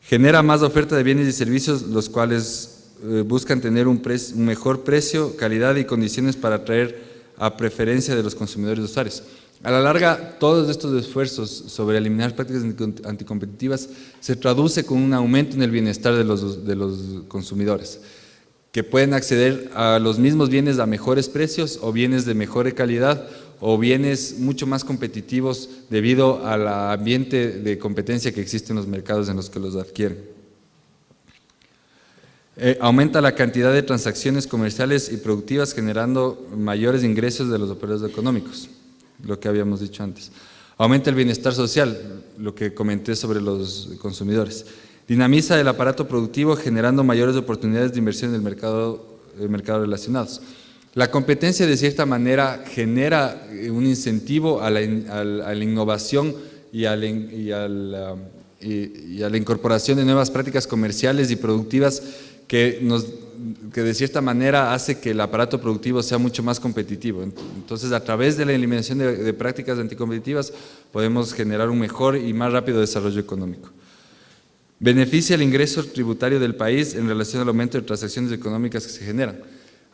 [SPEAKER 2] Genera más oferta de bienes y servicios, los cuales buscan tener un mejor precio, calidad y condiciones para atraer a preferencia de los consumidores y usuarios. A la larga, todos estos esfuerzos sobre eliminar prácticas anticompetitivas se traduce con un aumento en el bienestar de los consumidores, que pueden acceder a los mismos bienes a mejores precios o bienes de mejor calidad o bienes mucho más competitivos debido al ambiente de competencia que existe en los mercados en los que los adquieren. Aumenta la cantidad de transacciones comerciales y productivas generando mayores ingresos de los operadores económicos, lo que habíamos dicho antes. Aumenta el bienestar social, lo que comenté sobre los consumidores. Dinamiza el aparato productivo generando mayores oportunidades de inversión en el mercado relacionados. La competencia de cierta manera genera un incentivo a la innovación y a la incorporación de nuevas prácticas comerciales y productivas que de cierta manera hace que el aparato productivo sea mucho más competitivo. Entonces, a través de la eliminación de prácticas anticompetitivas podemos generar un mejor y más rápido desarrollo económico. Beneficia el ingreso tributario del país en relación al aumento de transacciones económicas que se generan.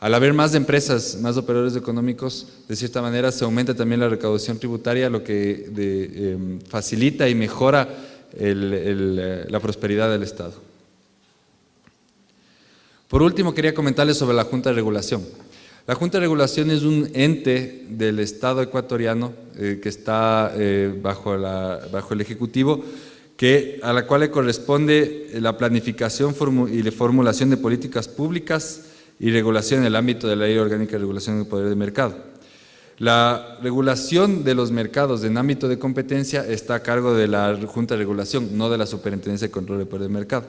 [SPEAKER 2] Al haber más empresas, más operadores económicos, de cierta manera se aumenta también la recaudación tributaria, lo que facilita y mejora la prosperidad del Estado. Por último, quería comentarles sobre la Junta de Regulación. La Junta de Regulación es un ente del Estado ecuatoriano que está bajo el Ejecutivo, a la cual le corresponde la planificación y la formulación de políticas públicas y regulación en el ámbito de la Ley Orgánica de Regulación del Poder de Mercado. La regulación de los mercados en ámbito de competencia está a cargo de la Junta de Regulación, no de la Superintendencia de Control del Poder de Mercado.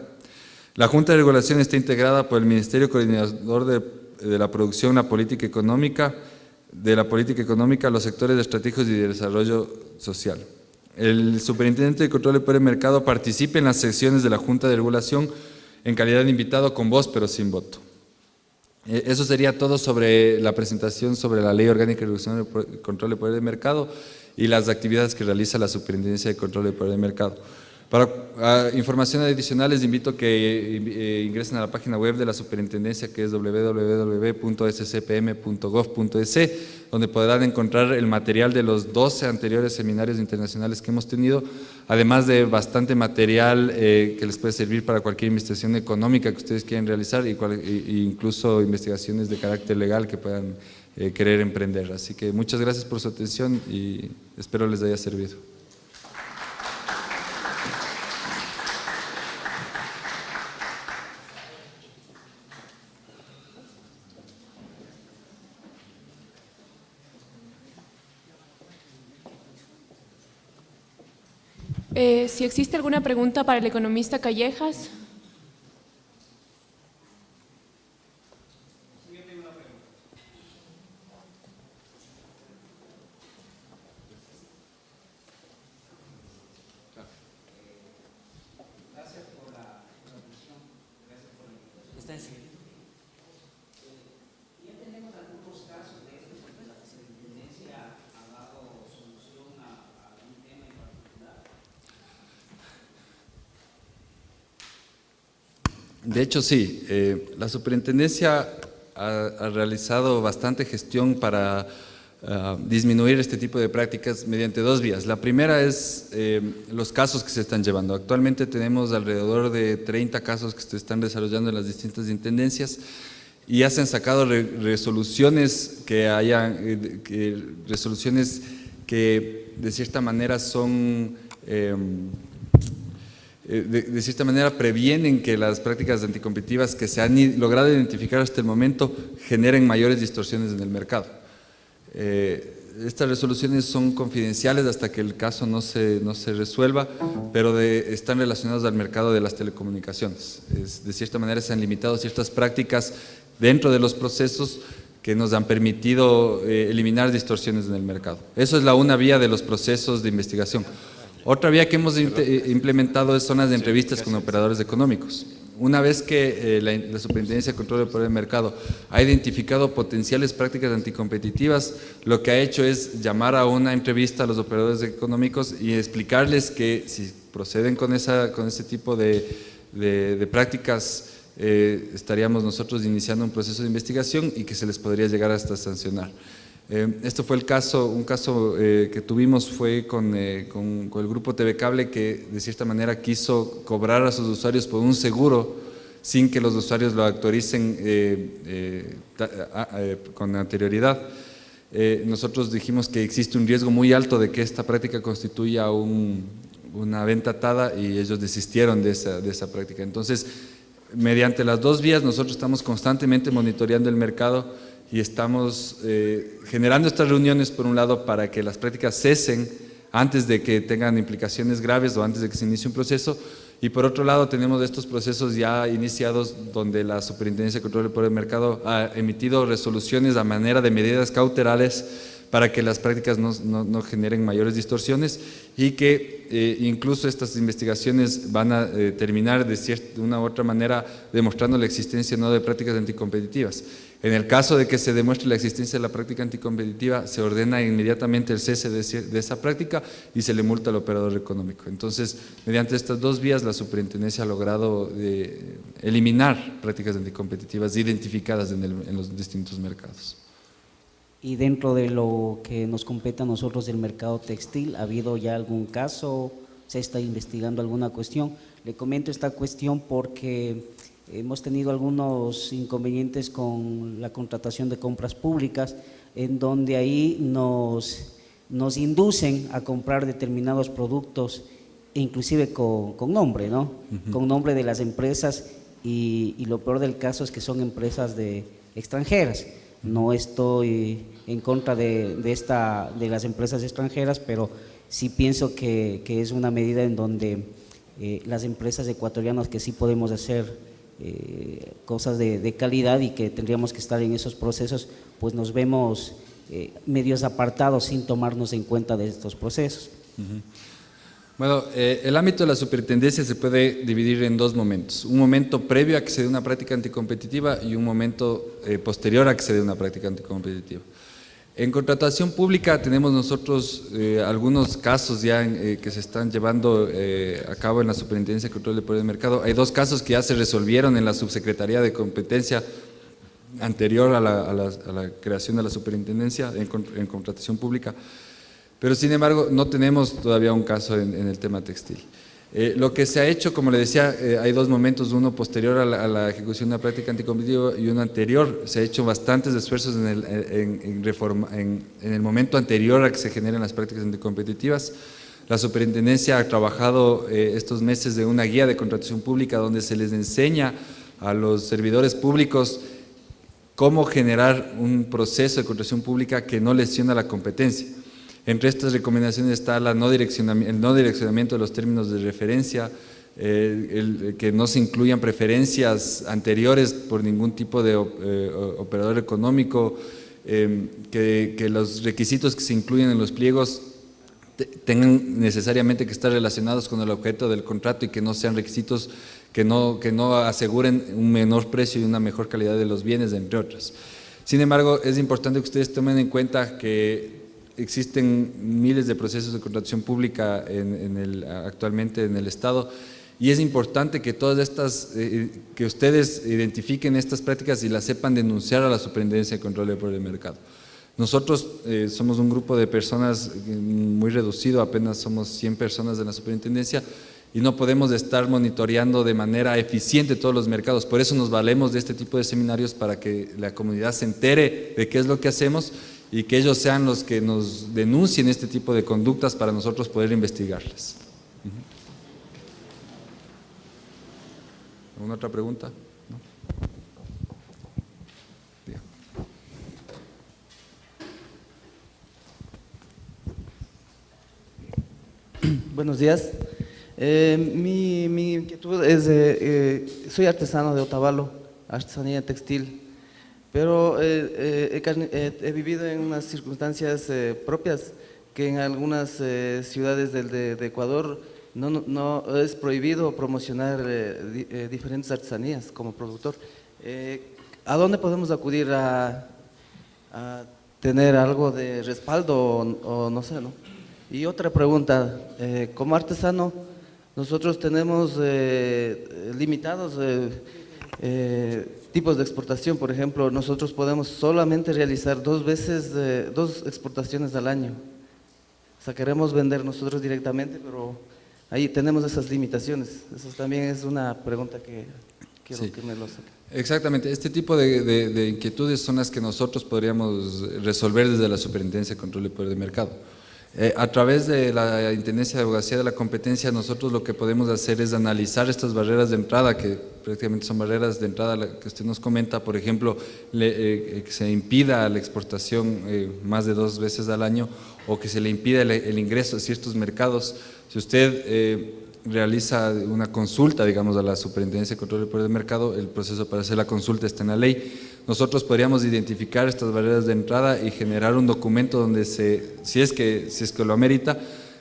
[SPEAKER 2] La Junta de Regulación está integrada por el Ministerio Coordinador de la Producción, la Política Económica, los sectores estratégicos y de desarrollo social. El Superintendente de Control del Poder de Mercado participa en las sesiones de la Junta de Regulación en calidad de invitado con voz pero sin voto. Eso sería todo sobre la presentación sobre la Ley Orgánica de Regulación del Control del Poder de Mercado y las actividades que realiza la Superintendencia de Control del Poder de Mercado. Para información adicional les invito a que ingresen a la página web de la Superintendencia, que es www.scpm.gov.es, donde podrán encontrar el material de los 12 anteriores seminarios internacionales que hemos tenido, además de bastante material que les puede servir para cualquier investigación económica que ustedes quieran realizar e incluso investigaciones de carácter legal que puedan querer emprender. Así que muchas gracias por su atención y espero les haya servido.
[SPEAKER 1] Si existe alguna pregunta para el economista Callejas.
[SPEAKER 3] Gracias por la atención, gracias por la invitación. Está enseguida. Ya tenemos algunos casos de estos donde la Superintendencia ha dado solución a un tema en particular.
[SPEAKER 2] De hecho, sí. La Superintendencia ha realizado bastante gestión para disminuir este tipo de prácticas mediante dos vías. La primera es los casos que se están llevando. Actualmente tenemos alrededor de 30 casos que se están desarrollando en las distintas intendencias y ya se han sacado resoluciones que de cierta manera son de cierta manera previenen que las prácticas anticompetitivas que se han logrado identificar hasta el momento generen mayores distorsiones en el mercado. estas resoluciones son confidenciales hasta que el caso no se resuelva, pero están relacionados al mercado de las telecomunicaciones. De cierta manera se han limitado ciertas prácticas dentro de los procesos que nos han permitido eliminar distorsiones en el mercado. Eso es una vía de los procesos de investigación. Otra vía que hemos implementado son las entrevistas con operadores económicos. Una vez que la Superintendencia de Control del Poder del Mercado ha identificado potenciales prácticas anticompetitivas, lo que ha hecho es llamar a una entrevista a los operadores económicos y explicarles que si proceden con ese tipo de prácticas, estaríamos nosotros iniciando un proceso de investigación y que se les podría llegar hasta sancionar. Esto fue un caso que tuvimos fue con el grupo TV Cable, que de cierta manera quiso cobrar a sus usuarios por un seguro sin que los usuarios lo autoricen con anterioridad. Nosotros dijimos que existe un riesgo muy alto de que esta práctica constituya una venta atada y ellos desistieron de esa práctica. Entonces, mediante las dos vías nosotros estamos constantemente monitoreando el mercado y estamos generando estas reuniones, por un lado, para que las prácticas cesen antes de que tengan implicaciones graves o antes de que se inicie un proceso, y por otro lado tenemos estos procesos ya iniciados donde la Superintendencia de Control del Poder del Mercado ha emitido resoluciones a manera de medidas cautelales para que las prácticas no generen mayores distorsiones y que incluso estas investigaciones van a terminar de una u otra manera demostrando la existencia no de prácticas anticompetitivas. En el caso de que se demuestre la existencia de la práctica anticompetitiva, se ordena inmediatamente el cese de esa práctica y se le multa al operador económico. Entonces, mediante estas dos vías, la Superintendencia ha logrado eliminar prácticas anticompetitivas identificadas en los distintos mercados.
[SPEAKER 3] Y dentro de lo que nos compete a nosotros del mercado textil, ¿ha habido ya algún caso? ¿Se está investigando alguna cuestión? Le comento esta cuestión porque hemos tenido algunos inconvenientes con la contratación de compras públicas, en donde ahí nos inducen a comprar determinados productos, inclusive con nombre, ¿no? Con nombre de las empresas, y lo peor del caso es que son empresas extranjeras. No estoy en contra de las empresas extranjeras, pero sí pienso que es una medida en donde las empresas ecuatorianas que sí podemos hacer cosas de calidad y que tendríamos que estar en esos procesos, pues nos vemos medios apartados sin tomarnos en cuenta de estos procesos.
[SPEAKER 2] Bueno, el ámbito de la superintendencia se puede dividir en dos momentos. Un momento previo a que se dé una práctica anticompetitiva y un momento posterior a que se dé una práctica anticompetitiva. En contratación pública tenemos nosotros algunos casos ya que se están llevando a cabo en la Superintendencia de Control del Poder del Mercado. Hay dos casos que ya se resolvieron en la Subsecretaría de Competencia anterior a la creación de la Superintendencia en contratación pública, pero sin embargo no tenemos todavía un caso en el tema textil. Lo que se ha hecho, como le decía, hay dos momentos, uno posterior a la ejecución de una práctica anticompetitiva y uno anterior. Se ha hecho bastantes esfuerzos en el momento anterior a que se generen las prácticas anticompetitivas. La superintendencia ha trabajado estos meses de una guía de contratación pública donde se les enseña a los servidores públicos cómo generar un proceso de contratación pública que no lesiona la competencia. Entre estas recomendaciones está el no direccionamiento de los términos de referencia, que no se incluyan preferencias anteriores por ningún tipo de operador económico, que los requisitos que se incluyen en los pliegos tengan necesariamente que estar relacionados con el objeto del contrato y que no sean requisitos que no aseguren un menor precio y una mejor calidad de los bienes, entre otros. Sin embargo, es importante que ustedes tomen en cuenta que existen miles de procesos de contratación pública actualmente en el Estado, y es importante que todas estas, que ustedes identifiquen estas prácticas y las sepan denunciar a la Superintendencia de Control del Poder del Mercado. Nosotros somos un grupo de personas muy reducido, apenas somos 100 personas en la Superintendencia, y no podemos estar monitoreando de manera eficiente todos los mercados. Por eso nos valemos de este tipo de seminarios, para que la comunidad se entere de qué es lo que hacemos y que ellos sean los que nos denuncien este tipo de conductas para nosotros poder investigarlas. ¿Alguna otra pregunta? ¿No?
[SPEAKER 4] Buenos días. Mi inquietud es, soy artesano de Otavalo, artesanía textil, pero he vivido en unas circunstancias propias que en algunas ciudades de Ecuador no es prohibido promocionar diferentes artesanías como productor. ¿A dónde podemos acudir a tener algo de respaldo o no sé, ¿no? Y otra pregunta, como artesano, nosotros tenemos limitados tipos de exportación. Por ejemplo, nosotros podemos solamente realizar dos exportaciones al año. O sea, queremos vender nosotros directamente, pero ahí tenemos esas limitaciones. Eso también es una pregunta que quiero que me lo saquen.
[SPEAKER 2] Exactamente, este tipo de inquietudes son las que nosotros podríamos resolver desde la Superintendencia de Control y Poder de Mercado. A través de la Intendencia de Abogacía de la Competencia, nosotros lo que podemos hacer es analizar estas barreras de entrada, que prácticamente son barreras de entrada que usted nos comenta, por ejemplo, que se impida la exportación más de 2 veces al año, o que se le impida el ingreso a ciertos mercados. Si usted realiza una consulta, digamos, a la Superintendencia de Control y Poder de Mercado, el proceso para hacer la consulta está en la ley. Nosotros podríamos identificar estas barreras de entrada y generar un documento donde si es que lo amerita,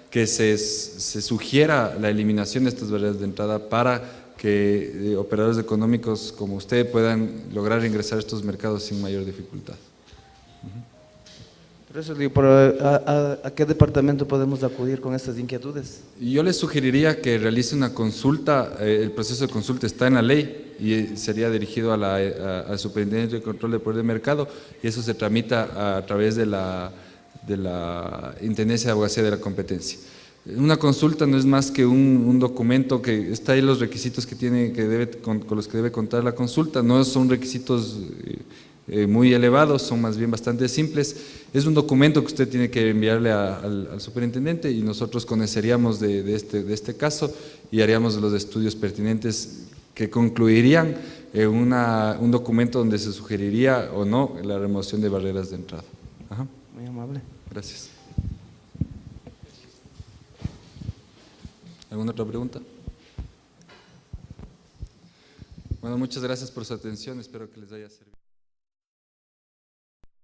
[SPEAKER 2] que se sugiera la eliminación de estas barreras de entrada para que operadores económicos como usted puedan lograr ingresar a estos mercados sin mayor dificultad.
[SPEAKER 4] Por eso digo, ¿a qué departamento podemos acudir con estas inquietudes?
[SPEAKER 2] Yo les sugeriría que realice una consulta, el proceso de consulta está en la ley y sería dirigido al Superintendente de Control de Poder de Mercado, y eso se tramita a través de la Intendencia de Abogacía de la Competencia. Una consulta no es más que un documento que está ahí, los requisitos con los que debe contar la consulta, no son requisitos muy elevados, son más bien bastante simples. Es un documento que usted tiene que enviarle al superintendente y nosotros conoceríamos de este caso y haríamos los estudios pertinentes que concluirían un documento donde se sugeriría o no la remoción de barreras de entrada. Ajá.
[SPEAKER 4] Muy amable.
[SPEAKER 2] Gracias. ¿Alguna otra pregunta? Bueno, muchas gracias por su atención, espero que les haya servido.